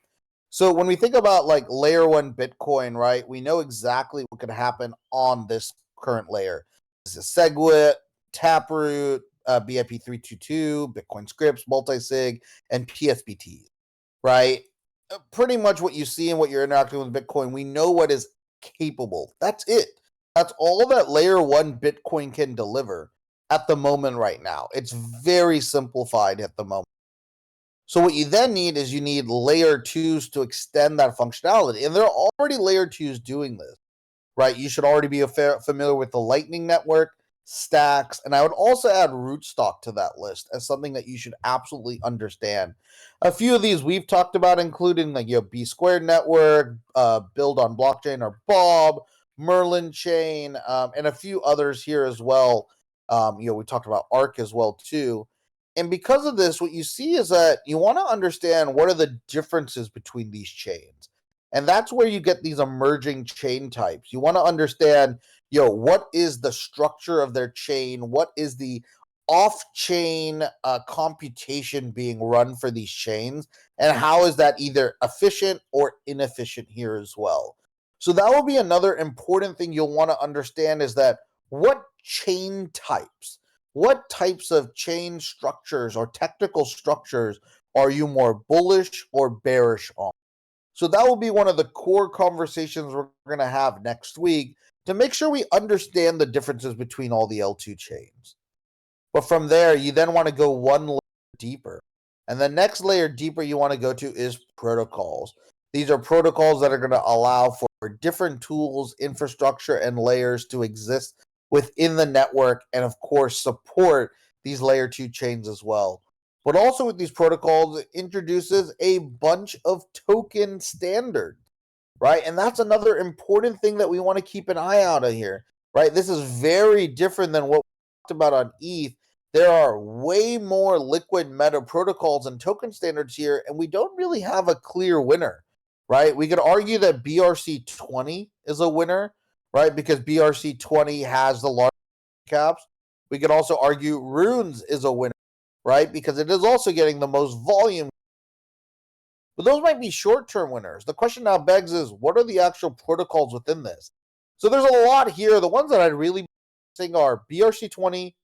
So when we think about like layer one Bitcoin, right, we know exactly what could happen on this current layer. This is SegWit, Taproot, BIP322, Bitcoin scripts, multisig, and PSBT, right? Pretty much what you see and what you're interacting with Bitcoin, we know what is capable. That's it. That's all that layer one Bitcoin can deliver at the moment right now. It's very simplified at the moment. So what you then need is you need layer twos to extend that functionality. And there are already layer twos doing this, right? You should already be familiar with the Lightning Network, Stacks, and I would also add Rootstock to that list as something that you should absolutely understand. A few of these we've talked about, including B Squared Network, Build on Blockchain or Bob, Merlin Chain, and a few others here as well. We talked about Arc as well too. And because of this, what you see is that you want to understand what are the differences between these chains. And that's where you get these emerging chain types. You want to understand, what is the structure of their chain? What is the off-chain computation being run for these chains? And how is that either efficient or inefficient here as well? So that will be another important thing you'll want to understand is that what chain types, what types of chain structures or technical structures are you more bullish or bearish on? So that will be one of the core conversations we're going to have next week to make sure we understand the differences between all the L2 chains. But from there, you then want to go one layer deeper. And the next layer deeper you want to go to is protocols. These are protocols that are going to allow for different tools, infrastructure, and layers to exist within the network, and of course, support these layer 2 chains as well. But also with these protocols, it introduces a bunch of token standards, right? And that's another important thing that we want to keep an eye out of here, right? This is very different than what we talked about on ETH. There are way more liquid meta protocols and token standards here, and we don't really have a clear winner, right? We could argue that BRC20 is a winner, right? Because BRC20 has the large caps. We could also argue Runes is a winner, right? Because it is also getting the most volume. But those might be short-term winners. The question now begs is, what are the actual protocols within this? So there's a lot here. The ones that I'd really think are BRC20,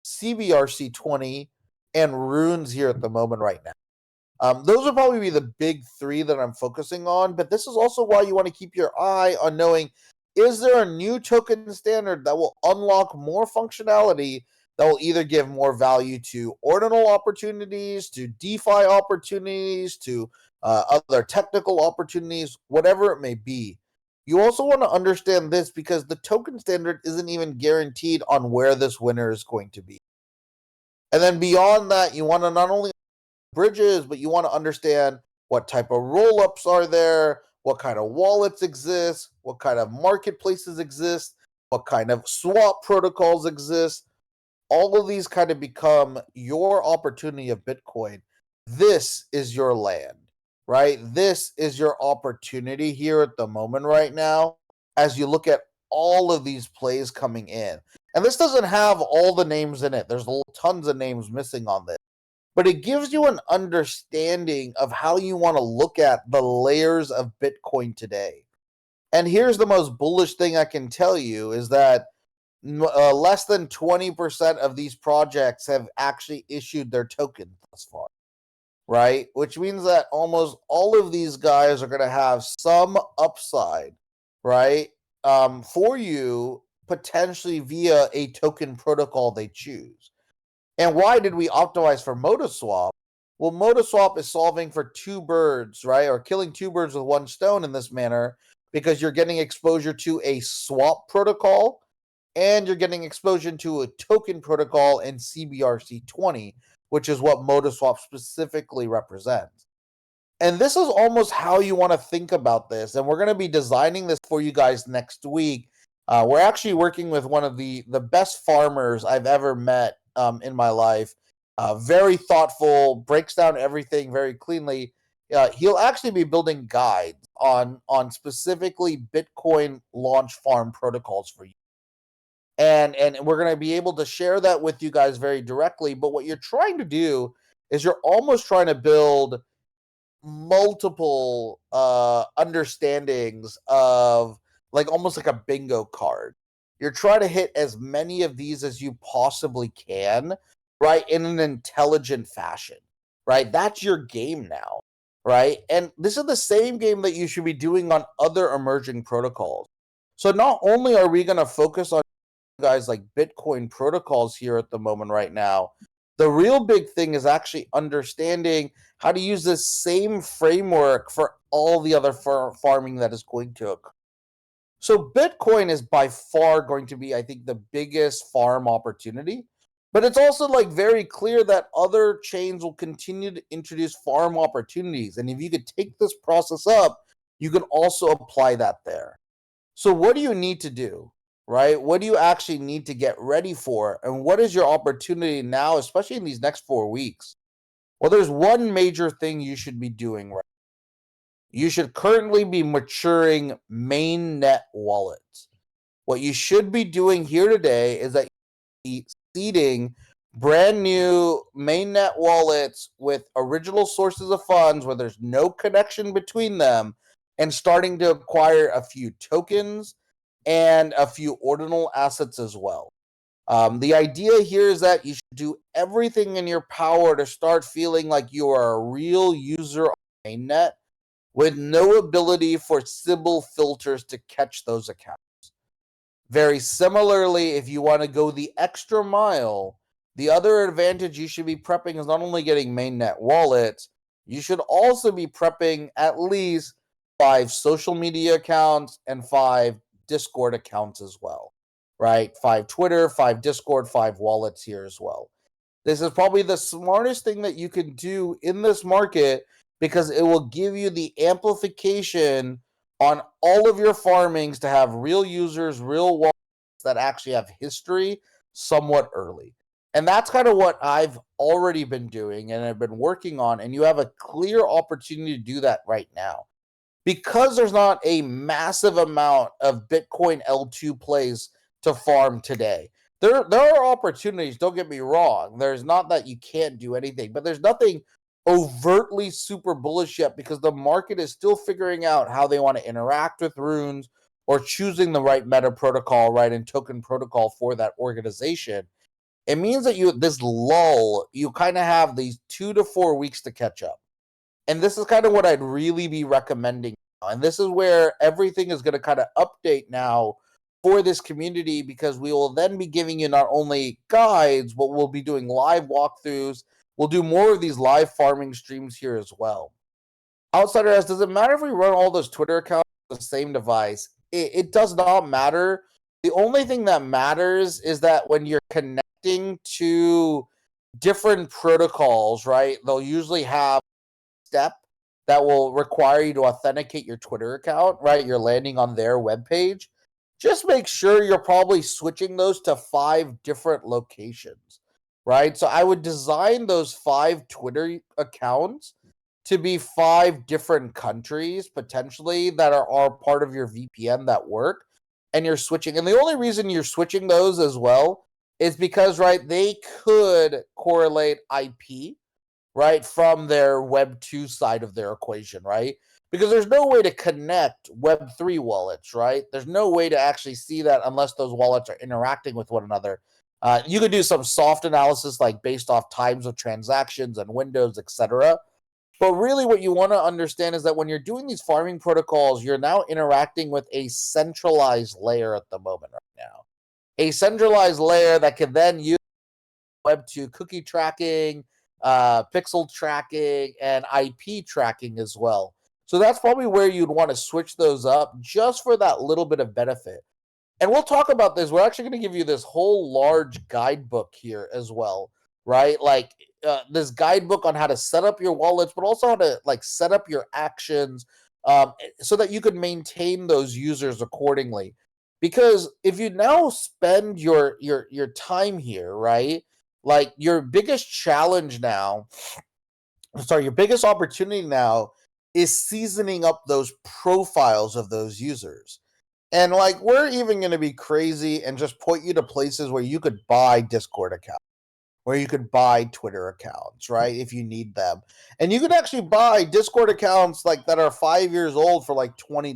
CBRC20, and Runes here at the moment right now. Those would probably be the big three that I'm focusing on, but this is also why you want to keep your eye on knowing, is there a new token standard that will unlock more functionality that will either give more value to ordinal opportunities, to DeFi opportunities, to other technical opportunities, whatever it may be. You also want to understand this because the token standard isn't even guaranteed on where this winner is going to be. And then beyond that, you want to not only bridges, but you want to understand what type of roll-ups are there, what kind of wallets exist, what kind of marketplaces exist, what kind of swap protocols exist. All of these kind of become your opportunity of Bitcoin. This is your land, right? This is your opportunity here at the moment right now as you look at all of these plays coming in. And this doesn't have all the names in it. There's tons of names missing on this. But it gives you an understanding of how you want to look at the layers of Bitcoin today. And here's the most bullish thing I can tell you is that less than 20% of these projects have actually issued their token thus far, right? Which means that almost all of these guys are going to have some upside, right? For you potentially via a token protocol they choose. And why did we optimize for ModaSwap? Well, ModaSwap is solving for two birds, right? Or killing two birds with one stone in this manner because you're getting exposure to a swap protocol and you're getting exposure to a token protocol in CBRC20, which is what ModaSwap specifically represents. And this is almost how you want to think about this. And we're going to be designing this for you guys next week. We're actually working with one of the best farmers I've ever met in my life. Very thoughtful, breaks down everything very cleanly. He'll actually be building guides on specifically Bitcoin launch farm protocols for you. And we're going to be able to share that with you guys very directly. But what you're trying to do is you're almost trying to build multiple understandings of like almost like a bingo card. You're trying to hit as many of these as you possibly can, right, in an intelligent fashion, right? That's your game now, right? And this is the same game that you should be doing on other emerging protocols. So not only are we going to focus on guys like Bitcoin protocols here at the moment right now, the real big thing is actually understanding how to use this same framework for all the other farming that is going to occur. So Bitcoin is by far going to be, I think, the biggest farm opportunity. But it's also like very clear that other chains will continue to introduce farm opportunities. And if you could take this process up, you can also apply that there. So what do you need to do? Right? What do you actually need to get ready for? And what is your opportunity now, especially in these next 4 weeks? Well, there's one major thing you should be doing right. You should currently be maturing mainnet wallets. What you should be doing here today is that you're seeding brand new mainnet wallets with original sources of funds where there's no connection between them and starting to acquire a few tokens and a few ordinal assets as well. The idea here is that you should do everything in your power to start feeling like you are a real user on mainnet, with no ability for Sybil filters to catch those accounts. Very similarly, if you want to go the extra mile, the other advantage you should be prepping is not only getting mainnet wallets, you should also be prepping at least 5 social media accounts and 5 Discord accounts as well, right? 5 Twitter, 5 Discord, 5 wallets here as well. This is probably the smartest thing that you can do in this market because it will give you the amplification on all of your farmings to have real users, real wallets that actually have history somewhat early. And that's kind of what I've already been doing and I've been working on. And you have a clear opportunity to do that right now. Because there's not a massive amount of Bitcoin L2 plays to farm today. There are opportunities, don't get me wrong. There's not that you can't do anything, but there's nothing overtly super bullish yet because the market is still figuring out how they want to interact with runes or choosing the right meta protocol, right, and token protocol for that organization. It means that this lull, you kind of have these 2 to 4 weeks to catch up. And this is kind of what I'd really be recommending now. And this is where everything is going to kind of update now for this community because we will then be giving you not only guides, but we'll be doing live walkthroughs. We'll do more of these live farming streams here as well. Outsider asks, does it matter if we run all those Twitter accounts on the same device? It does not matter. The only thing that matters is that when you're connecting to different protocols, right, they'll usually have a step that will require you to authenticate your Twitter account, right? You're landing on their webpage. Just make sure you're probably switching those to 5 different locations, right? So I would design those 5 Twitter accounts to be 5 different countries potentially that are part of your VPN that work, and you're switching. And the only reason you're switching those as well is because, right, they could correlate IP, right, from their Web 2 side of their equation, right? Because there's no way to connect Web 3 wallets, right? There's no way to actually see that unless those wallets are interacting with one another. You could do some soft analysis, like based off times of transactions and windows, etc. But really, what you want to understand is that when you're doing these farming protocols, you're now interacting with a centralized layer at the moment right now. A centralized layer that can then use Web2 cookie tracking, pixel tracking, and IP tracking as well. So that's probably where you'd want to switch those up just for that little bit of benefit. And we'll talk about this. We're actually going to give you this whole large guidebook here as well, right? Like this guidebook on how to set up your wallets, but also how to like set up your actions so that you can maintain those users accordingly. Because if you now spend your time here, right? Like your biggest challenge now, your biggest opportunity now is seasoning up those profiles of those users. And like we're even going to be crazy and just point you to places where you could buy Discord accounts, where you could buy Twitter accounts, right? If you need them. And you could actually buy Discord accounts like that are 5 years old for like $20,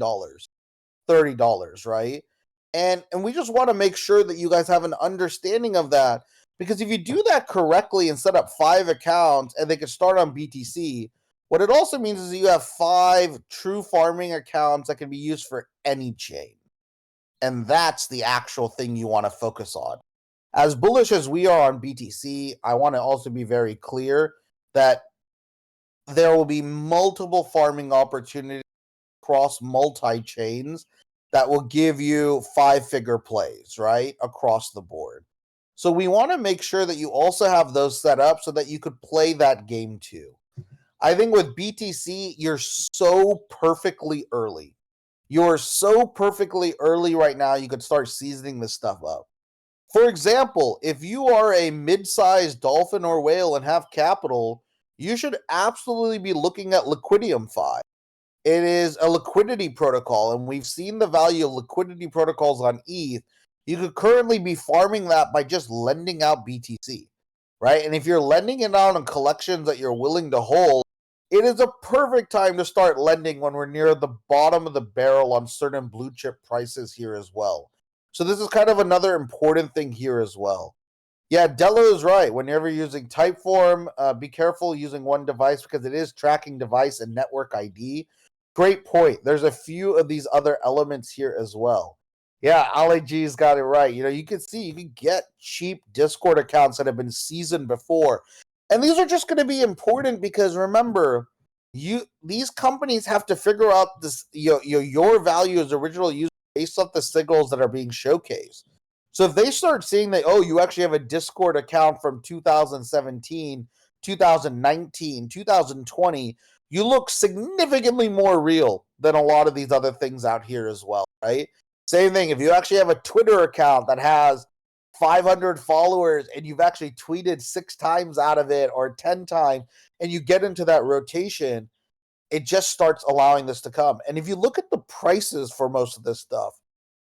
$30, right? And we just want to make sure that you guys have an understanding of that because if you do that correctly and set up 5 accounts and they can start on BTC, what it also means is that you have 5 true farming accounts that can be used for any chain. And that's the actual thing you want to focus on. As bullish as we are on BTC, I want to also be very clear that there will be multiple farming opportunities across multi-chains that will give you 5-figure plays, right, across the board. So we want to make sure that you also have those set up so that you could play that game too. I think with BTC, you're so perfectly early. You're so perfectly early right now, you could start seasoning this stuff up. For example, if you are a mid-sized dolphin or whale and have capital, you should absolutely be looking at Liquidium 5. It is a liquidity protocol, and we've seen the value of liquidity protocols on ETH. You could currently be farming that by just lending out BTC, right? And if you're lending it out on collections that you're willing to hold, it is a perfect time to start lending when we're near the bottom of the barrel on certain blue chip prices here as well. So this is kind of another important thing here as well. Yeah, Dello is right. Whenever you're using Typeform, be careful using one device because it is tracking device and network ID. Great point. There's a few of these other elements here as well. Yeah, Ali G's got it right. You can see you can get cheap Discord accounts that have been seasoned before. And these are just going to be important because remember, these companies have to figure out this your value as original user based off the signals that are being showcased. So if they start seeing that, oh, you actually have a Discord account from 2017, 2019, 2020, you look significantly more real than a lot of these other things out here as well, right? Same thing, if you actually have a Twitter account that has 500 followers and you've actually tweeted 6 times out of it or 10 times and you get into that rotation, it just starts allowing this to come. And if you look at the prices for most of this stuff,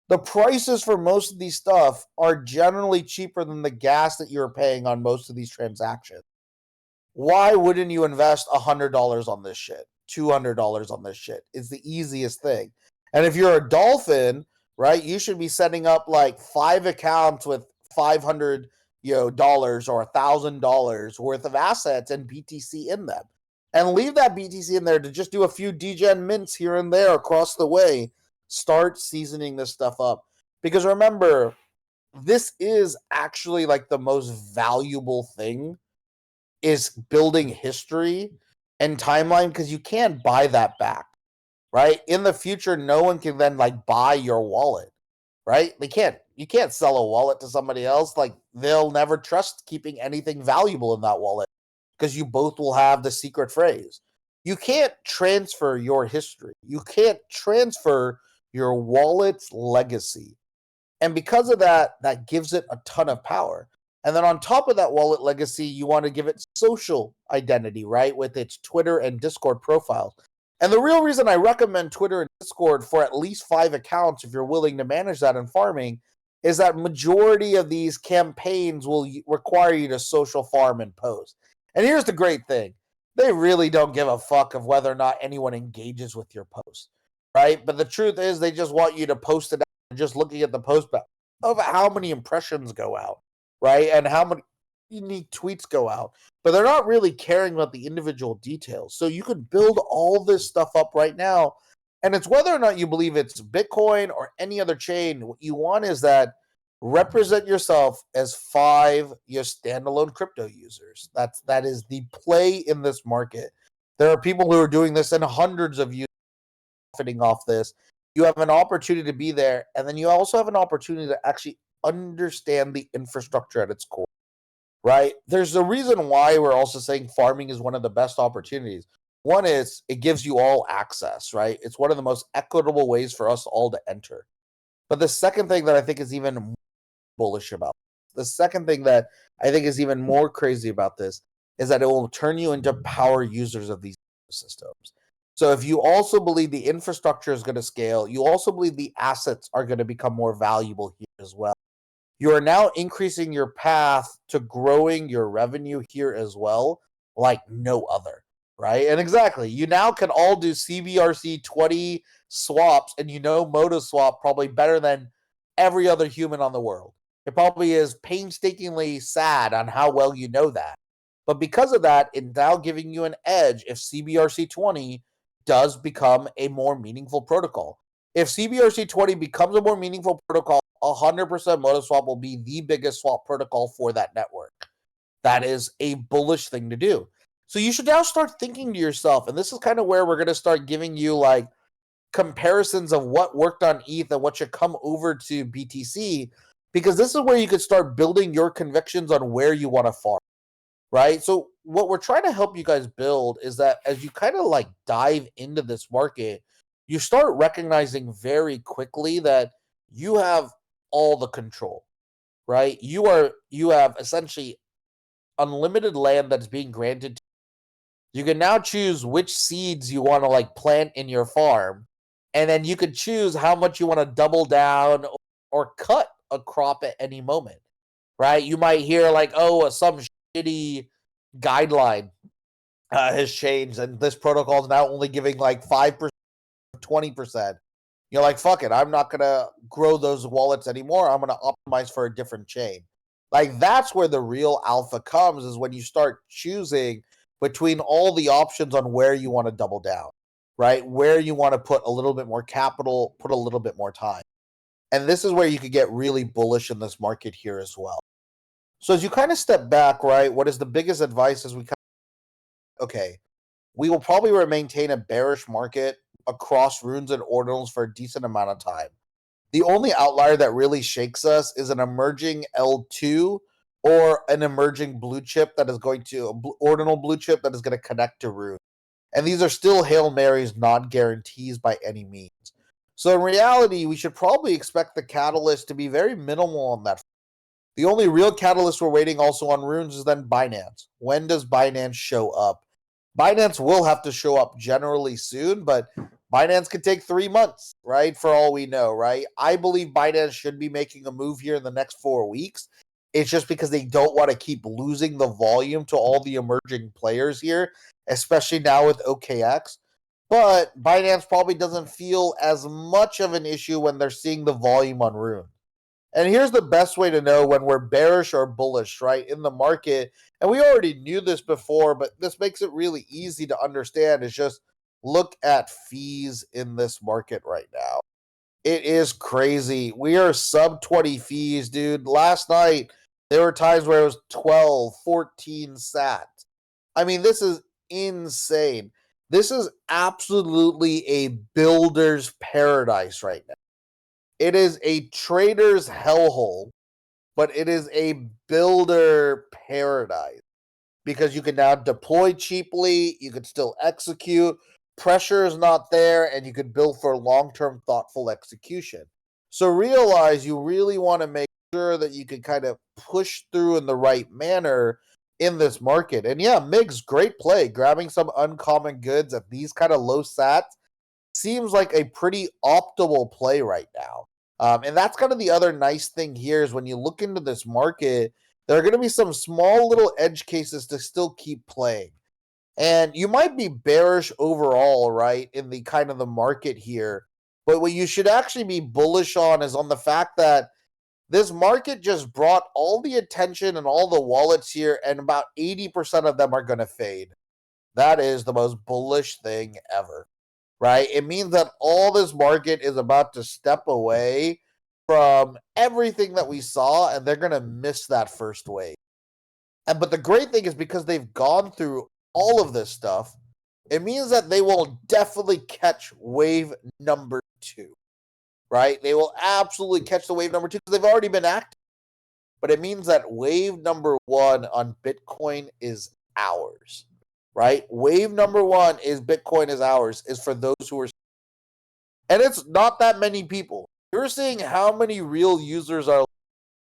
the prices for most of these stuff are generally cheaper than the gas that you're paying on most of these transactions. Why wouldn't you invest $100 on this shit? $200 on this shit? It's the easiest thing. And if you're a dolphin, right, you should be setting up like 5 accounts with $500 dollars or $1,000 worth of assets and BTC in them, and leave that BTC in there to just do a few degen mints here and there across the way. Start seasoning this stuff up, because remember, this is actually like the most valuable thing, is building history and timeline, because you can't buy that back, right? In the future, no one can then like buy your wallet, right? You can't sell a wallet to somebody else. Like, they'll never trust keeping anything valuable in that wallet because you both will have the secret phrase. You can't transfer your history. You can't transfer your wallet's legacy. And because of that, that gives it a ton of power. And then on top of that wallet legacy, you want to give it social identity, right? With its Twitter and Discord profiles. And the real reason I recommend Twitter and Discord for at least 5 accounts, if you're willing to manage that in farming, is that majority of these campaigns will require you to social farm and post. And here's the great thing. They really don't give a fuck of whether or not anyone engages with your post, right? But the truth is, they just want you to post it out, just looking at the post of how many impressions go out, right? And how many unique tweets go out. But they're not really caring about the individual details. So you could build all this stuff up right now. And it's whether or not you believe it's Bitcoin or any other chain. What you want is that represent yourself as 5 your standalone crypto users. That is the play in this market. There are people who are doing this and hundreds of users profiting off this. You have an opportunity to be there, and then you also have an opportunity to actually understand the infrastructure at its core, right? There's a reason why we're also saying farming is one of the best opportunities. One is it gives you all access, right? It's one of the most equitable ways for us all to enter. But the second thing that I think is even bullish about, the second thing that I think is even more crazy about this, is that it will turn you into power users of these systems. So if you also believe the infrastructure is going to scale, you also believe the assets are going to become more valuable here as well. You are now increasing your path to growing your revenue here as well, like no other, right? And exactly, you now can all do CBRC20 swaps, and MotoSwap probably better than every other human on the world. It probably is painstakingly sad on how well you know that. But because of that, it's now giving you an edge if CBRC20 does become a more meaningful protocol. If CBRC20 becomes a more meaningful protocol, 100% MotoSwap will be the biggest swap protocol for that network. That is a bullish thing to do. So you should now start thinking to yourself, and this is kind of where we're going to start giving you like comparisons of what worked on ETH and what should come over to BTC, because this is where you could start building your convictions on where you want to farm, right? So what we're trying to help you guys build is that as you kind of like dive into this market, you start recognizing very quickly that you have all the control, right? You have essentially unlimited land that's being granted to you. You can now choose which seeds you want to like plant in your farm, and then you could choose how much you want to double down or cut a crop at any moment, right? You might hear like, oh, some shitty guideline has changed, and this protocol is now only giving like 5%, 20%. You're like, fuck it, I'm not going to grow those wallets anymore. I'm going to optimize for a different chain. Like, that's where the real alpha comes, is when you start choosing between all the options on where you want to double down, right? Where you want to put a little bit more capital, put a little bit more time. And this is where you could get really bullish in this market here as well. So as you kind of step back, right, what is the biggest advice as we kind of, okay, we will probably maintain a bearish market across runes and ordinals for a decent amount of time. The only outlier that really shakes us is an emerging L2 or an emerging blue chip that is going to, ordinal blue chip that is going to connect to rune. And these are still Hail Marys, not guarantees by any means. So in reality, we should probably expect the catalyst to be very minimal on that. The only real catalyst we're waiting also on runes is then Binance. When does Binance show up? Binance will have to show up generally soon, but Binance could take 3 months, right? For all we know, right? I believe Binance should be making a move here in the next 4 weeks. It's just because they don't want to keep losing the volume to all the emerging players here, especially now with OKX. But Binance probably doesn't feel as much of an issue when they're seeing the volume on Rune. And here's the best way to know when we're bearish or bullish, right, in the market. And we already knew this before, but this makes it really easy to understand is just look at fees in this market right now. It is crazy. We are sub 20 fees, dude. Last night, there were times where it was 12, 14 sats. I mean, this is insane. This is absolutely a builder's paradise right now. It is a trader's hellhole, but it is a builder paradise because you can now deploy cheaply, you can still execute, pressure is not there, and you can build for long-term thoughtful execution. So realize you really want to make sure that you can kind of push through in the right manner in this market. And yeah, MIG's great play, grabbing some uncommon goods at these kind of low sats seems like a pretty optimal play right now. And that's kind of the other nice thing here is when you look into this market, there are going to be some small little edge cases to still keep playing. And you might be bearish overall, right, in the kind of the market here. But what you should actually be bullish on is on the fact that this market just brought all the attention and all the wallets here, and about 80% of them are going to fade. That is the most bullish thing ever, right? It means that all this market is about to step away from everything that we saw, and they're going to miss that first wave. But the great thing is because they've gone through all of this stuff, it means that they will definitely catch wave number 2, right? They will absolutely catch the wave number 2 because they've already been active. But it means that wave number 1 on Bitcoin is ours, right? Wave number 1 is Bitcoin is ours, is for those who are. And it's not that many people. You're seeing how many real users are in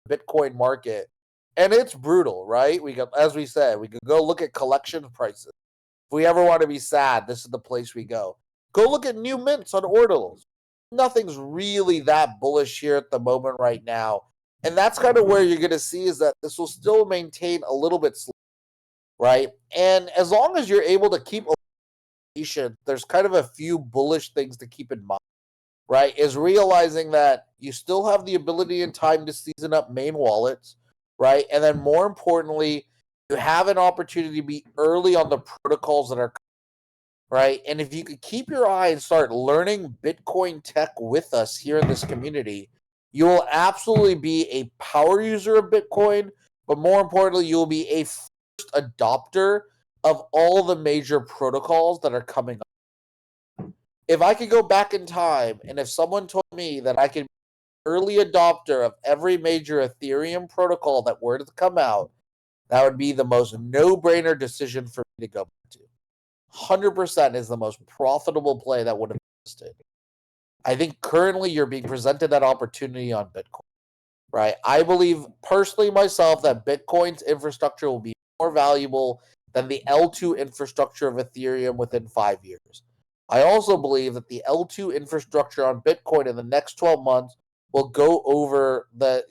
the Bitcoin market. And it's brutal, right? We got, as we said, we could go look at collection prices. If we ever want to be sad, this is the place we go. Go look at new mints on ordinals. Nothing's really that bullish here at the moment right now. And that's kind of where you're going to see is that this will still maintain a little bit slow, right? And as long as you're able to keep patient, there's kind of a few bullish things to keep in mind, right? Is realizing that you still have the ability and time to season up main wallets, right? And then more importantly, you have an opportunity to be early on the protocols that are, right? And if you could keep your eye and start learning Bitcoin tech with us here in this community, you will absolutely be a power user of Bitcoin, but more importantly, you will be a first adopter of all the major protocols that are coming up. If I could go back in time and if someone told me that I could early adopter of every major Ethereum protocol that were to come out, that would be the most no-brainer decision for me to go back to. 100% is the most profitable play that would have existed. I think currently you're being presented that opportunity on Bitcoin, right? I believe personally myself that Bitcoin's infrastructure will be more valuable than the L2 infrastructure of Ethereum within 5 years. I also believe that the L2 infrastructure on Bitcoin in the next 12 months will go over the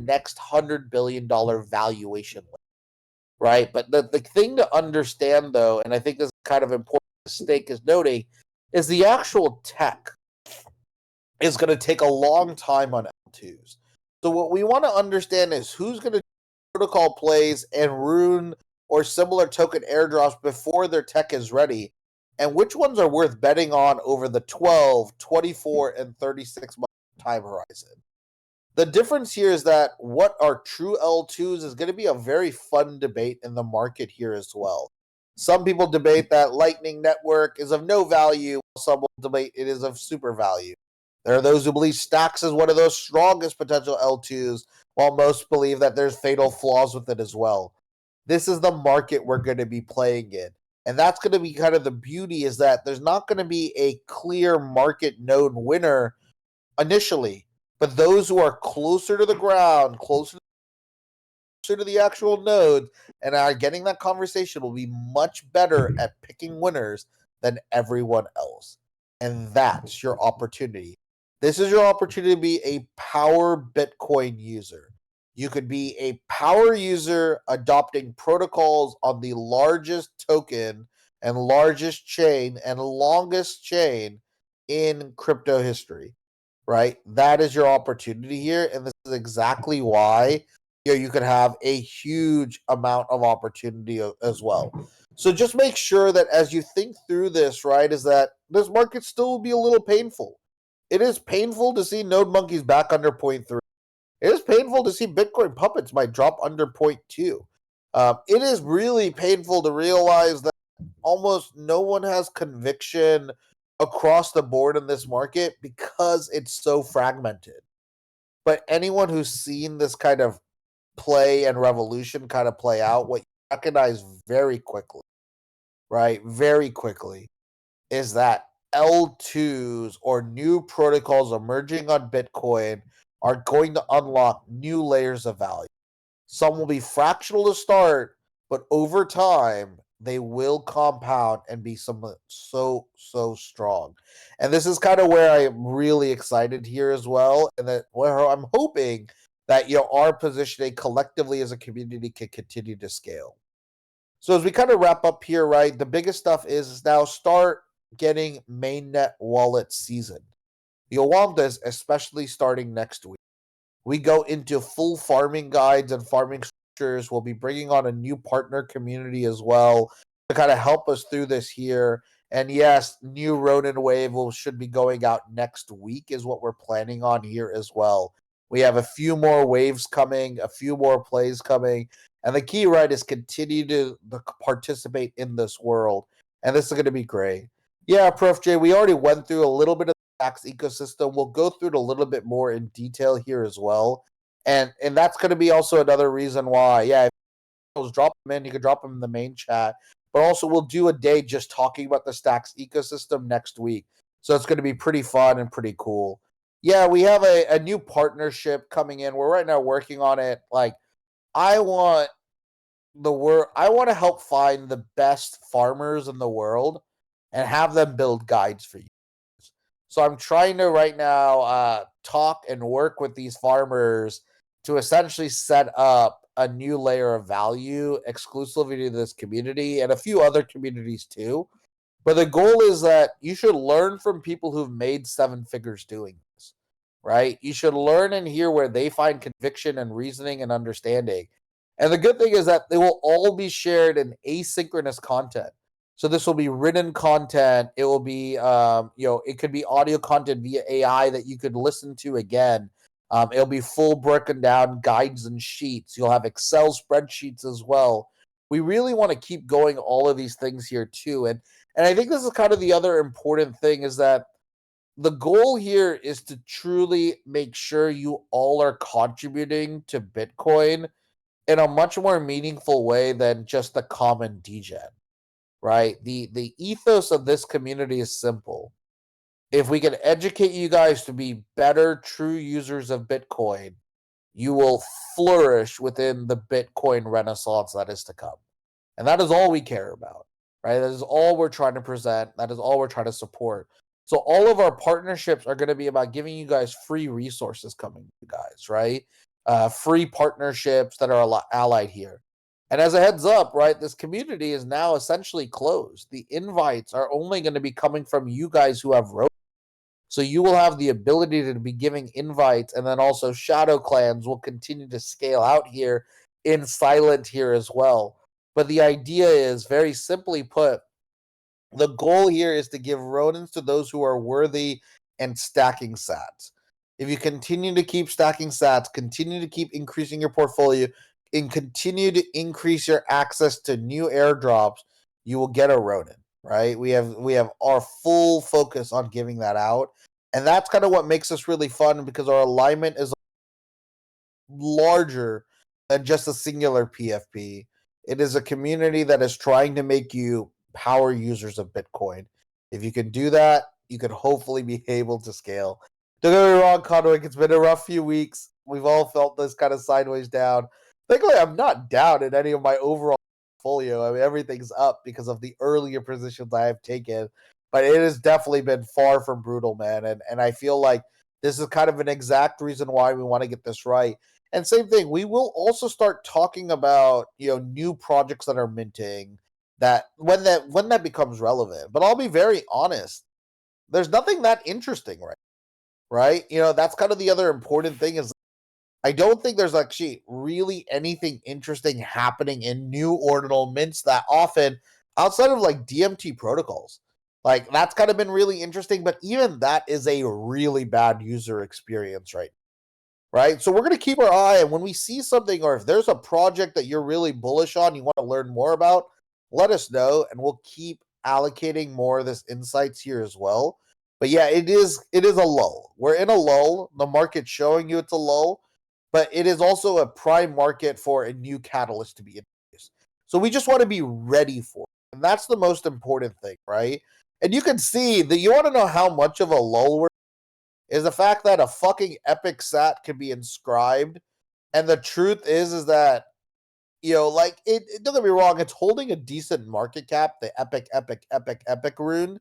next $100 billion valuation, right? But the thing to understand, though, and I think this is kind of important mistake is noting, is the actual tech is going to take a long time on L2s. So what we want to understand is who's going to do protocol plays and Rune or similar token airdrops before their tech is ready. and which ones are worth betting on over the 12, 24, and 36 month time horizon. The difference here is that what are true L2s is going to be a very fun debate in the market here as well. Some people debate that Lightning Network is of no value, while some will debate it is of super value. There are those who believe Stacks is one of those strongest potential L2s, while most believe that there's fatal flaws with it as well. This is the market we're going to be playing in. And that's going to be kind of the beauty, is that there's not going to be a clear market known winner initially, but those who are closer to the ground, closer to the actual node, and are getting that conversation will be much better at picking winners than everyone else. And that's your opportunity. This is your opportunity to be a power Bitcoin user. You could be a power user adopting protocols on the largest token and largest chain and longest chain in crypto history, right? That is your opportunity here. And this is exactly why you could have a huge amount of opportunity as well. So just make sure that as you think through this, right, is that this market still will be a little painful. It is painful to see Node Monkeys back under 0.3. It is painful to see Bitcoin puppets might drop under 0.2. It is really painful to realize that almost no one has conviction across the board in this market because it's so fragmented. But anyone who's seen this kind of play and revolution kind of play out, what you recognize very quickly, right? Very quickly, is that L2s or new protocols emerging on Bitcoin are going to unlock new layers of value. Some will be fractional to start, but over time, they will compound and be so strong. And this is kind of where I am really excited here as well. And that where I'm hoping that our positioning collectively as a community can continue to scale. So as we kind of wrap up here, right, the biggest stuff is now start getting mainnet wallet season. You'll want this, especially starting next week. We go into full farming guides and farming structures. We'll be bringing on a new partner community as well to kind of help us through this here. And yes, new Ronin wave should be going out next week, is what we're planning on here as well. We have a few more waves coming, a few more plays coming. And the key, right, is continue to participate in this world. And this is going to be great. Yeah, Prof. J, we already went through a little bit of Stacks ecosystem. We'll go through it a little bit more in detail here as well. And that's going to be also another reason why, yeah, if drop them in, you can drop them in the main chat. But also we'll do a day just talking about the Stacks ecosystem next week. So it's going to be pretty fun and pretty cool. Yeah, we have a new partnership coming in. We're right now working on it. Like, I want to help find the best farmers in the world and have them build guides for you. So I'm trying to right now talk and work with these farmers to essentially set up a new layer of value exclusively to this community and a few other communities too. But the goal is that you should learn from people who've made seven figures doing this, right? You should learn and hear where they find conviction and reasoning and understanding. And the good thing is that they will all be shared in asynchronous content. So this will be written content. It will be, it could be audio content via AI that you could listen to again. It'll be full broken down guides and sheets. You'll have Excel spreadsheets as well. We really want to keep going all of these things here too. And I think this is kind of the other important thing, is that the goal here is to truly make sure you all are contributing to Bitcoin in a much more meaningful way than just the common degen, right? The ethos of this community is simple. If we can educate you guys to be better true users of Bitcoin, you will flourish within the Bitcoin renaissance that is to come. And that is all we care about, right? That is all we're trying to present. That is all we're trying to support. So all of our partnerships are going to be about giving you guys free resources coming to you guys, right? Free partnerships that are allied here. And as a heads up, right, this community is now essentially closed. The invites are only going to be coming from you guys who have rope. So you will have the ability to be giving invites, and then also shadow clans will continue to scale out here in silent here as well. But the idea is, very simply put, The goal here is to give rodents to those who are worthy and stacking sats. If you continue to keep stacking sats, continue to keep increasing your portfolio, and continue to increase your access to new airdrops, you will get a rodent. Right? We have our full focus on giving that out, and that's kind of what makes us really fun because our alignment is larger than just a singular PFP. It is a community that is trying to make you power users of Bitcoin. If you can do that, you can hopefully be able to scale. Don't get me wrong, Conwick, it's been a rough few weeks. We've all felt this kind of sideways down. Thankfully, I'm not down in any of my overall portfolio. I mean, everything's up because of the earlier positions I have taken. But it has definitely been far from brutal, man. And I feel like this is kind of an exact reason why we want to get this right. And same thing, we will also start talking about new projects that are minting that when that becomes relevant. But I'll be very honest, there's nothing that interesting right? That's kind of the other important thing is I don't think there's actually really anything interesting happening in new ordinal mints that often outside of like DMT protocols. Like that's kind of been really interesting, but even that is a really bad user experience right? So we're going to keep our eye, and when we see something or if there's a project that you're really bullish on, you want to learn more about, let us know, and we'll keep allocating more of this insights here as well. But yeah, it is a lull. We're in a lull. The market's showing you it's a lull, but it is also a prime market for a new catalyst to be introduced. So we just want to be ready for it. And that's the most important thing, right? And you can see that you want to know how much of a lull we're is the fact that a fucking epic sat can be inscribed. And the truth is that, like, don't get me wrong, it's holding a decent market cap, the epic rune.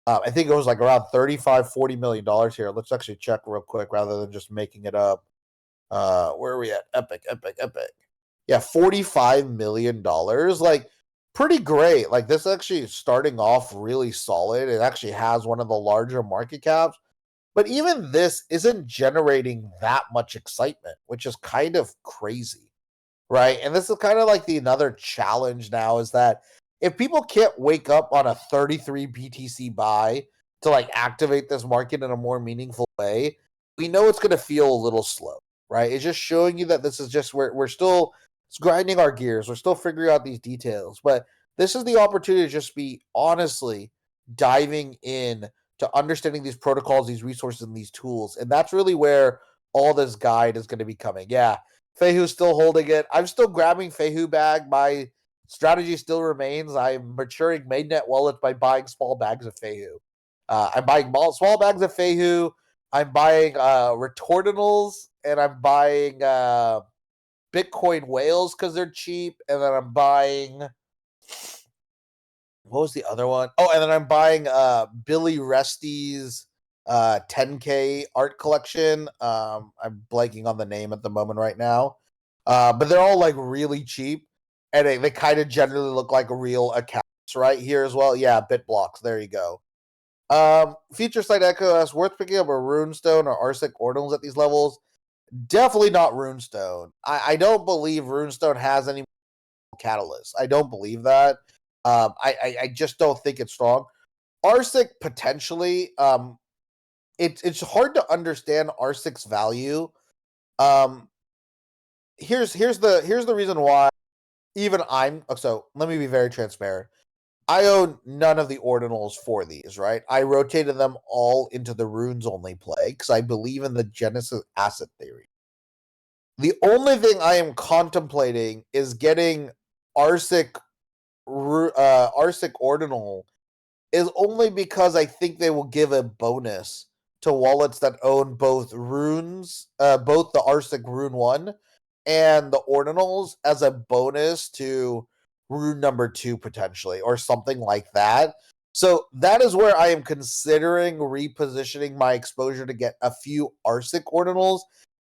I think it was like around 35, $40 million here. Let's actually check real quick rather than just making it up. Where are we at? Epic. Yeah, $45 million. Like, pretty great. Like, this actually is starting off really solid. It actually has one of the larger market caps. But even this isn't generating that much excitement, which is kind of crazy, right? And this is kind of like the another challenge now is that if people can't wake up on a 33 BTC buy to like activate this market in a more meaningful way, we know it's going to feel a little slow, right? It's just showing you that this is just where we're still grinding our gears. We're still figuring out these details, but this is the opportunity to just be honestly diving in to understanding these protocols, these resources, and these tools. And that's really where all this guide is going to be coming. Yeah, Fehu's still holding it. I'm still grabbing Fehu bag. My strategy still remains. I'm maturing mainnet wallets by buying small bags of Fehu. I'm buying small bags of Fehu. I'm buying Retordinals, and I'm buying Bitcoin whales because they're cheap. And then I'm buying what was the other one? Oh, and then I'm buying Billy Resty's 10K art collection. I'm blanking on the name at the moment right now. But they're all like really cheap, and they kind of generally look like real accounts right here as well. Yeah, BitBlocks. There you go. Future Sight Echo asks, worth picking up a Runestone or Arctic Ordinals at these levels? Definitely not Runestone. I don't believe Runestone has any catalyst. I don't believe that. I just don't think it's strong. Arctic potentially. It's hard to understand Arsic's value. Um, here's the reason why. Even so let me be very transparent. I own none of the ordinals for these, right? I rotated them all into the runes only play because I believe in the Genesis asset theory. The only thing I am contemplating is getting Arctic Ordinal is only because I think they will give a bonus to wallets that own both runes, both the Arctic Rune 1 and the Ordinals as a bonus to rune number 2 potentially, or something like that. So that is where I am considering repositioning my exposure to get a few Arctic Ordinals.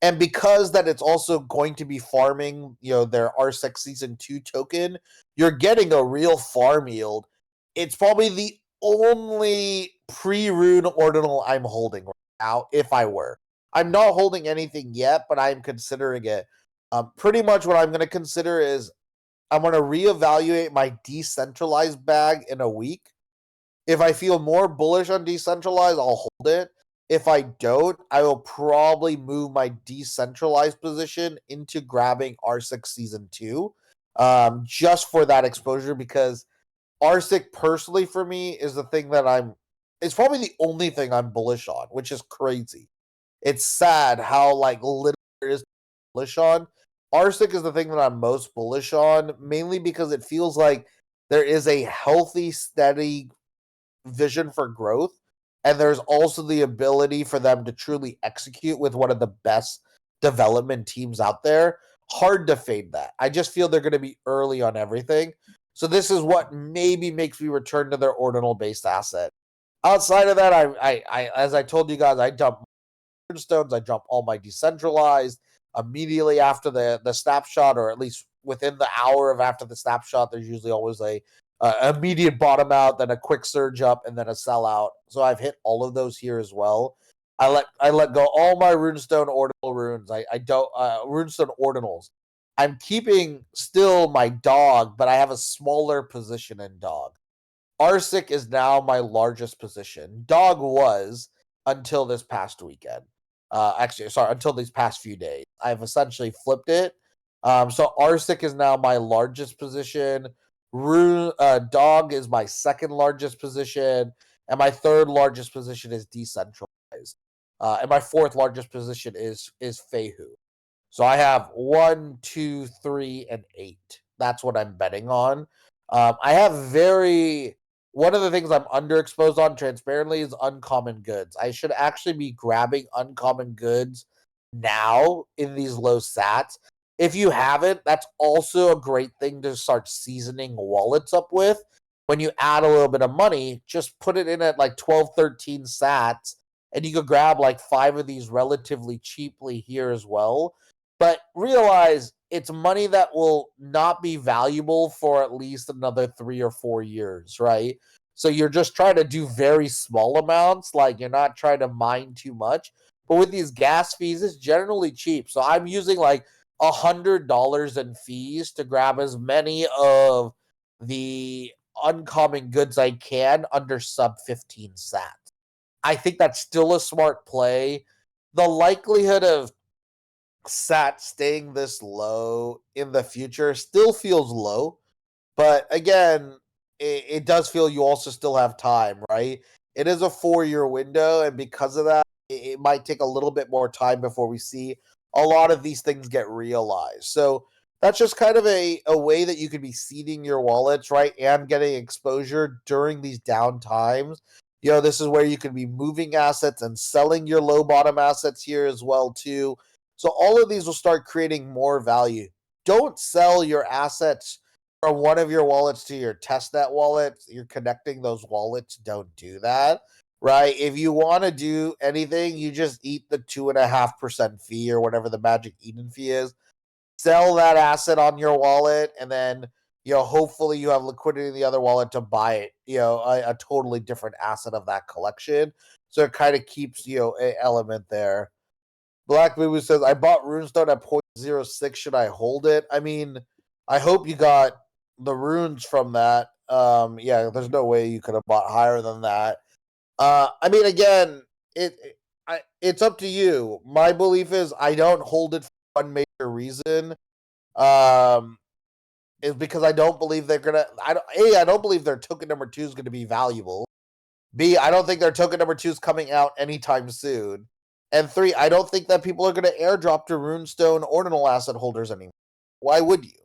And because that it's also going to be farming, their Arctic Season 2 token, you're getting a real farm yield. It's probably the only pre-rune ordinal I'm holding right now, if I were. I'm not holding anything yet, but I'm considering it. Pretty much what I'm going to consider is I'm going to reevaluate my decentralized bag in a week. If I feel more bullish on decentralized, I'll hold it. If I don't, I will probably move my decentralized position into grabbing R6 Season 2, just for that exposure, because RSIC personally for me is the thing that it's probably the only thing I'm bullish on, which is crazy. It's sad how like little there is bullish on. RSIC is the thing that I'm most bullish on, mainly because it feels like there is a healthy, steady vision for growth. And there's also the ability for them to truly execute with one of the best development teams out there. Hard to fade that. I just feel they're going to be early on everything. So this is what maybe makes me return to their ordinal based asset. Outside of that, I as I told you guys, I dump stones. I drop all my decentralized immediately after the snapshot, or at least within the hour of after the snapshot. There's usually always a immediate bottom out, then a quick surge up, and then a sell out. So I've hit all of those here as well. I let go all my runestone ordinal runes. I don't runestone ordinals. I'm keeping still my dog, but I have a smaller position in dog. Arsic is now my largest position. Dog was until this past weekend. Actually, sorry, until these past few days. I've essentially flipped it. So Arsic is now my largest position. Dog is my second largest position, and my third largest position is decentralized. And my fourth largest position is Fehu. So I have 1, 2, 3, and 8. That's what I'm betting on. I have one of the things I'm underexposed on transparently is uncommon goods. I should actually be grabbing uncommon goods now in these low sats. If you haven't, that's also a great thing to start seasoning wallets up with. When you add a little bit of money, just put it in at like 12, 13 sats, and you could grab like 5 of these relatively cheaply here as well. But realize it's money that will not be valuable for at least another 3 or 4 years, right? So you're just trying to do very small amounts, like you're not trying to mine too much. But with these gas fees, it's generally cheap. So I'm using like $100 in fees to grab as many of the uncommon goods I can under sub 15 sat. I think that's still a smart play. The likelihood of sat staying this low in the future still feels low, but again, it does feel you also still have time, right? It is a 4-year window, and because of that, it might take a little bit more time before we see a lot of these things get realized. So that's just kind of a way that you could be seeding your wallets, right? And getting exposure during these down times. This is where you can be moving assets and selling your low bottom assets here as well, too. So all of these will start creating more value. Don't sell your assets from one of your wallets to your testnet wallet. You're connecting those wallets. Don't do that, right? If you want to do anything, you just eat the 2.5% fee or whatever the Magic Eden fee is. Sell that asset on your wallet, and then hopefully you have liquidity in the other wallet to buy it. A totally different asset of that collection. So it kind of keeps an element there. Black Boo says, I bought Runestone at 0.06. Should I hold it? I mean, I hope you got the runes from that. Yeah, there's no way you could have bought higher than that. I mean, again, it's up to you. My belief is I don't hold it for one major reason. Is because I don't believe they're gonna. I don't believe their token number 2 is going to be valuable. B, I don't think their token number 2 is coming out anytime soon. And 3, I don't think that people are going to airdrop to Runestone ordinal asset holders anymore. Why would you?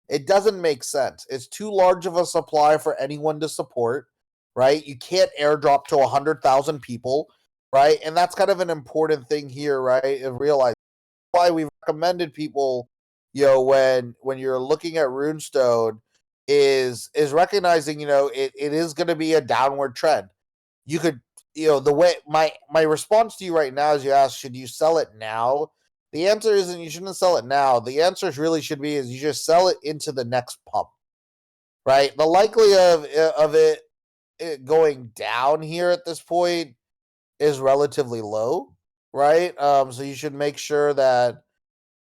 It doesn't make sense. It's too large of a supply for anyone to support, right? You can't airdrop to 100,000 people, right? And that's kind of an important thing here, right? And realize why we recommended people, when you're looking at Runestone, is recognizing, it is going to be a downward trend. You could, the way my response to you right now is you ask, should you sell it now? The answer isn't you shouldn't sell it now. The answer really should be is you just sell it into the next pump, right? The likelihood of it going down here at this point is relatively low, right? So you should make sure that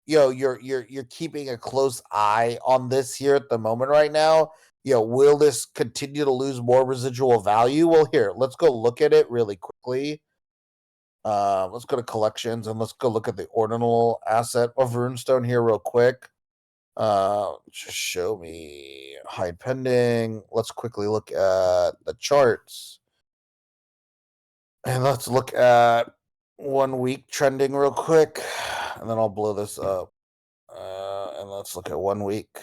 you're keeping a close eye on this here at the moment right now. will this continue to lose more residual value? Well, here, let's go look at it really quickly. Let's go to collections and let's go look at the ordinal asset of Runestone here real quick. Just show me hide pending. Let's quickly look at the charts. And let's look at 1 week trending real quick. And then I'll blow this up. And let's look at 1 week.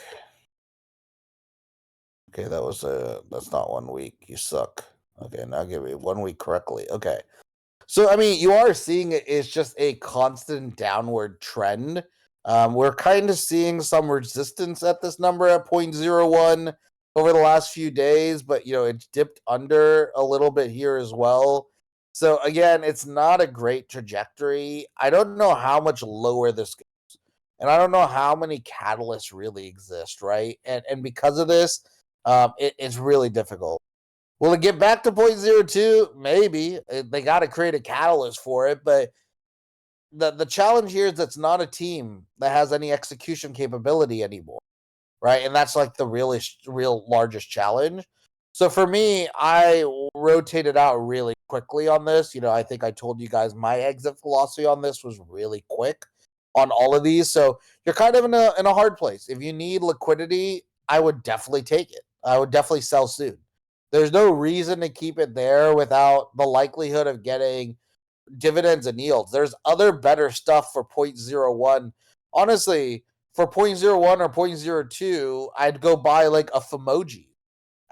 Okay, that's not 1 week. You suck. Okay, now give me 1 week correctly. Okay. So, I mean, you are seeing it's just a constant downward trend. We're kind of seeing some resistance at this number at 0.01 over the last few days, but, it's dipped under a little bit here as well. So, again, it's not a great trajectory. I don't know how much lower this goes, and I don't know how many catalysts really exist, right? And because of this, it's really difficult. Will it get back to 0.02? Maybe. They got to create a catalyst for it, but the challenge here is it's not a team that has any execution capability anymore, right? And that's like the real largest challenge. So for me, I rotated out really quickly on this. I think I told you guys my exit philosophy on this was really quick on all of these. So you're kind of in a hard place. If you need liquidity, I would definitely take it. I would definitely sell soon. There's no reason to keep it there without the likelihood of getting dividends and yields. There's other better stuff for 0.01. Honestly, for 0.01 or 0.02, I'd go buy like a Femoji.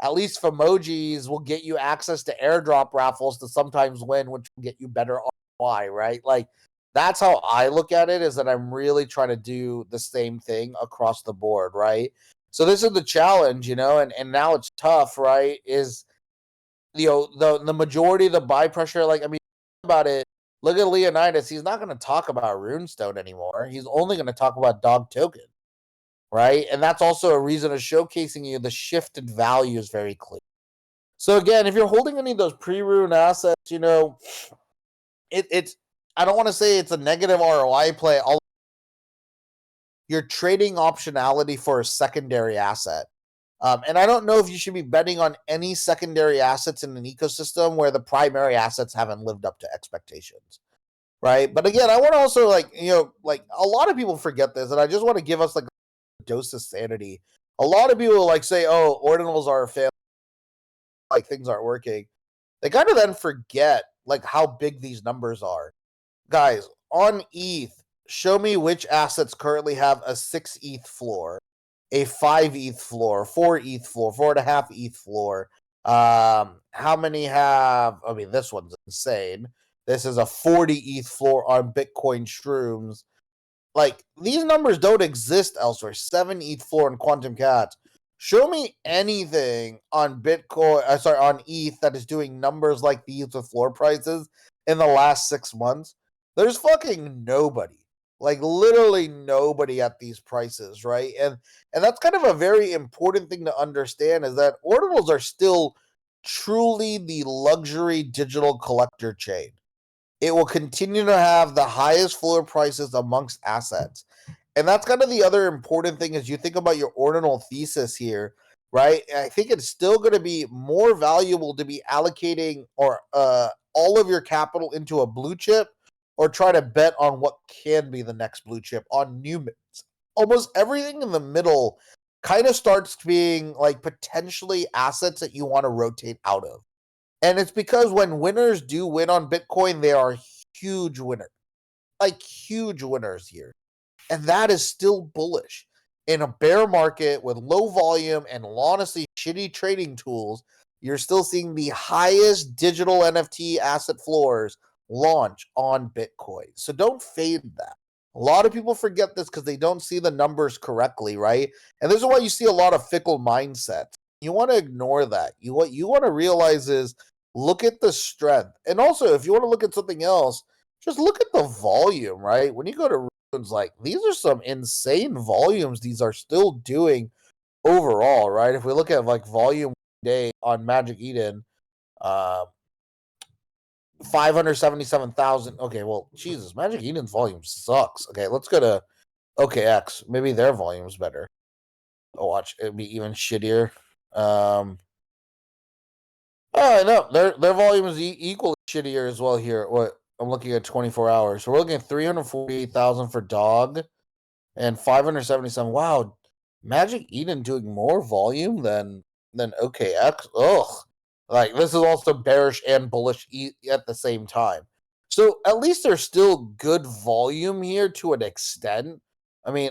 At least Femojis will get you access to airdrop raffles to sometimes win, which will get you better ROI, right? Like, that's how I look at it, is that I'm really trying to do the same thing across the board, right? So this is the challenge, and now it's tough, right? Is the majority of the buy pressure, like, I mean, about it, look at Leonidas. He's not going to talk about Runestone anymore. He's only going to talk about Dog Token, right? And that's also a reason of showcasing you the shifted value is very clear. So again, if you're holding any of those pre-rune assets, it's I don't want to say it's a negative ROI play. You're trading optionality for a secondary asset. And I don't know if you should be betting on any secondary assets in an ecosystem where the primary assets haven't lived up to expectations, right? But again, I want to also like a lot of people forget this, and I just want to give us like a dose of sanity. A lot of people like say, "Oh, ordinals are a fail, like things aren't working." They kind of then forget like how big these numbers are, guys. On ETH, show me which assets currently have a 6 ETH floor, a 5 ETH floor, 4 ETH floor, 4.5 ETH floor. How many have? I mean, this one's insane. This is a 40 ETH floor on Bitcoin Shrooms. Like, these numbers don't exist elsewhere. 7 ETH floor in Quantum Cats. Show me anything on Bitcoin, on ETH that is doing numbers like these with floor prices in the last 6 months. There's fucking nobody. Like, literally nobody at these prices, right? And that's kind of a very important thing to understand, is that ordinals are still truly the luxury digital collector chain. It will continue to have the highest floor prices amongst assets. And that's kind of the other important thing as you think about your ordinal thesis here, right? I think it's still going to be more valuable to be allocating or all of your capital into a blue chip, or try to bet on what can be the next blue chip on new mints. Almost everything in the middle kind of starts being like potentially assets that you want to rotate out of. And it's because when winners do win on Bitcoin, they are huge winners, like huge winners here. And that is still bullish. In a bear market with low volume and honestly shitty trading tools, you're still seeing the highest digital NFT asset floors launch on Bitcoin. So don't fade that. A lot of people forget this because they don't see the numbers correctly, right? And this is why you see a lot of fickle mindsets. You want to ignore that. What you want to realize is look at the strength. And also, if you want to look at something else, just look at the volume, right? When you go to runes, like, these are some insane volumes these are still doing overall, right? If we look at like volume day on Magic Eden, 577,000. Okay, well, Jesus, Magic Eden's volume sucks. Okay, let's go to OKX. Maybe their volume's better. Oh, watch, it'd be even shittier. Oh no, their volume is equally shittier as well here. What I'm looking at 24 hours. So we're looking at 348,000 for dog and 577. Wow, Magic Eden doing more volume than OKX. Ugh, like this is also bearish and bullish at the same time. So at least there's still good volume here to an extent. I mean,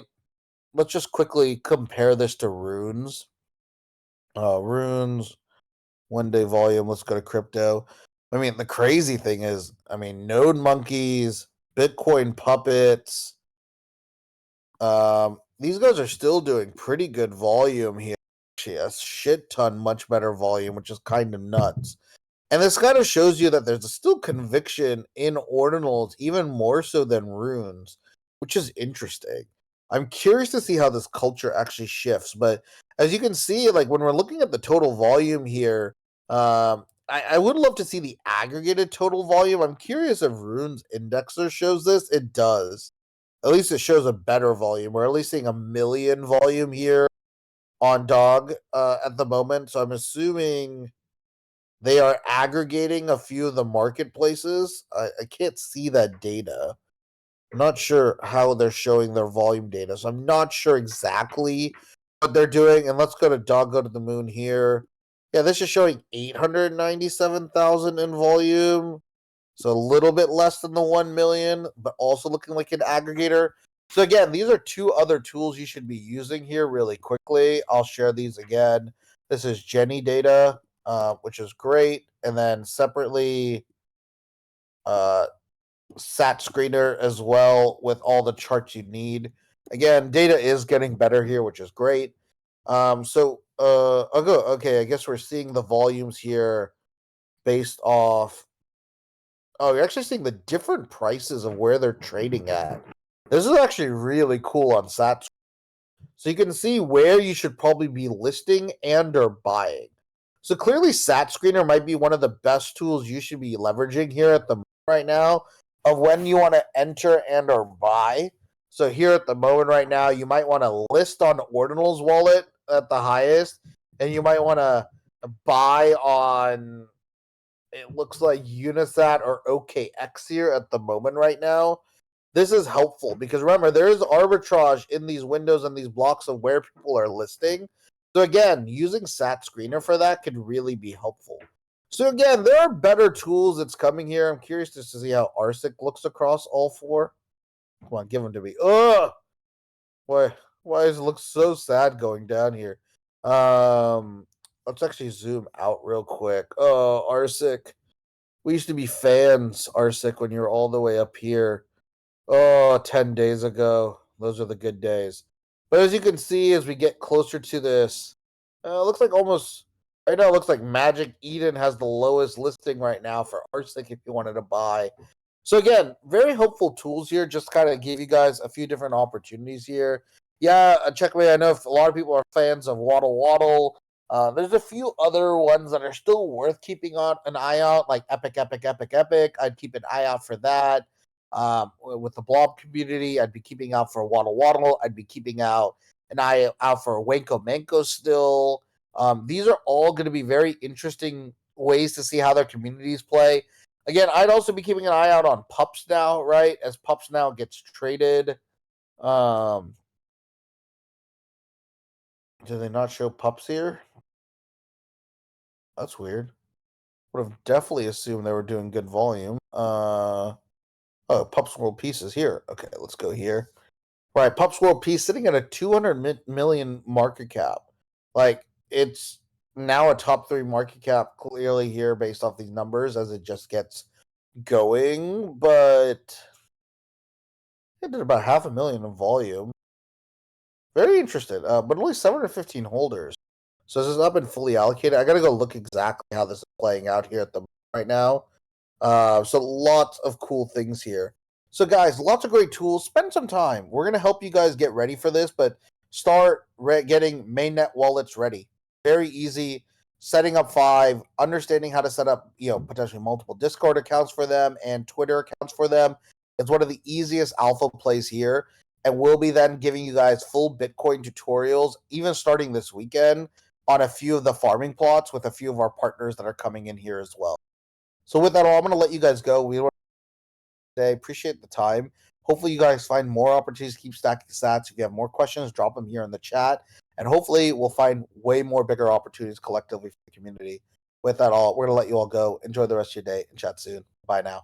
let's just quickly compare this to runes. Runes 1 day volume. Let's go to crypto. I mean, the crazy thing is, I mean, Node Monkeys, Bitcoin Puppets, these guys are still doing pretty good volume here. Actually, a shit ton much better volume, which is kind of nuts. And this kind of shows you that there's still conviction in ordinals, even more so than runes, which is interesting. I'm curious to see how this culture actually shifts. But as you can see, like when we're looking at the total volume here, I would love to see the aggregated total volume. I'm curious if Rune's indexer shows this. It does. At least it shows a better volume. We're at least seeing a million volume here on Dog at the moment. So I'm assuming they are aggregating a few of the marketplaces. I can't see that data. I'm not sure how they're showing their volume data. So I'm not sure exactly what they're doing. And let's go to Dog Go to the Moon here. Yeah, this is showing 897,000 in volume. So a little bit less than the 1 million, but also looking like an aggregator. So again, these are two other tools you should be using here really quickly. I'll share these again. This is Jenny data, which is great. And then separately, Sat Screener as well with all the charts you need. Again, data is getting better here, which is great. I'll go. Okay, I guess we're seeing the volumes here based off. Oh, you're actually seeing the different prices of where they're trading at. This is actually really cool on Sat. So you can see where you should probably be listing and or buying. So clearly Sat Screener might be one of the best tools you should be leveraging here at the right now of when you want to enter and or buy. So here at the moment right now, you might want to list on Ordinal's wallet at the highest, and you might want to buy on it looks like Unisat or OKX here at the moment right now. This is helpful because remember, there is arbitrage in these windows and these blocks of where people are listing. So again, using Sat Screener for that could really be helpful. So again, there are better tools that's coming here. I'm curious just to see how Arsic looks across all four. Come on, give them to me. Ugh! Why does it look so sad going down here? Let's actually zoom out real quick. Oh, Arsic. We used to be fans, Arsic, when you were all the way up here. Oh, 10 days ago. Those are the good days. But as you can see, as we get closer to this, it looks like almost right now. It looks like Magic Eden has the lowest listing right now for Arsic if you wanted to buy. So again, very helpful tools here. Just kind of give you guys a few different opportunities here. Yeah, Checkmate. I know if a lot of people are fans of Waddle Waddle. There's a few other ones that are still worth keeping on an eye out, like Epic, Epic, Epic, Epic. I'd keep an eye out for that. With the Blob community, I'd be keeping out for Waddle Waddle. I'd be keeping out an eye out for Wanko Manko still. These are all going to be very interesting ways to see how their communities play. Again, I'd also be keeping an eye out on Pups now, right? As Pups now gets traded. Do they not show Pups here? That's weird. Would have definitely assumed they were doing good volume. Oh, Pups World Peace is here. Okay, let's go here. Right, Pups World Peace sitting at a 200 million market cap. Like, it's now a top 3 market cap clearly here based off these numbers as it just gets going, but it did about 500,000 in volume. Very interested, but only 715 holders. So this has not been fully allocated. I gotta go look exactly how this is playing out here at the right now. So lots of cool things here. So guys, lots of great tools. Spend some time. We're gonna help you guys get ready for this, but start getting mainnet wallets ready. Very easy. Setting up 5, understanding how to set up, potentially multiple Discord accounts for them and Twitter accounts for them. It's one of the easiest alpha plays here, and we'll be then giving you guys full Bitcoin tutorials, even starting this weekend, on a few of the farming plots with a few of our partners that are coming in here as well. So with that all, I'm going to let you guys go. We today appreciate the time. Hopefully you guys find more opportunities to keep stacking sats. If you have more questions, drop them here in the chat, and hopefully we'll find way more bigger opportunities collectively for the community. With that all, we're going to let you all go. Enjoy the rest of your day and chat soon. Bye now.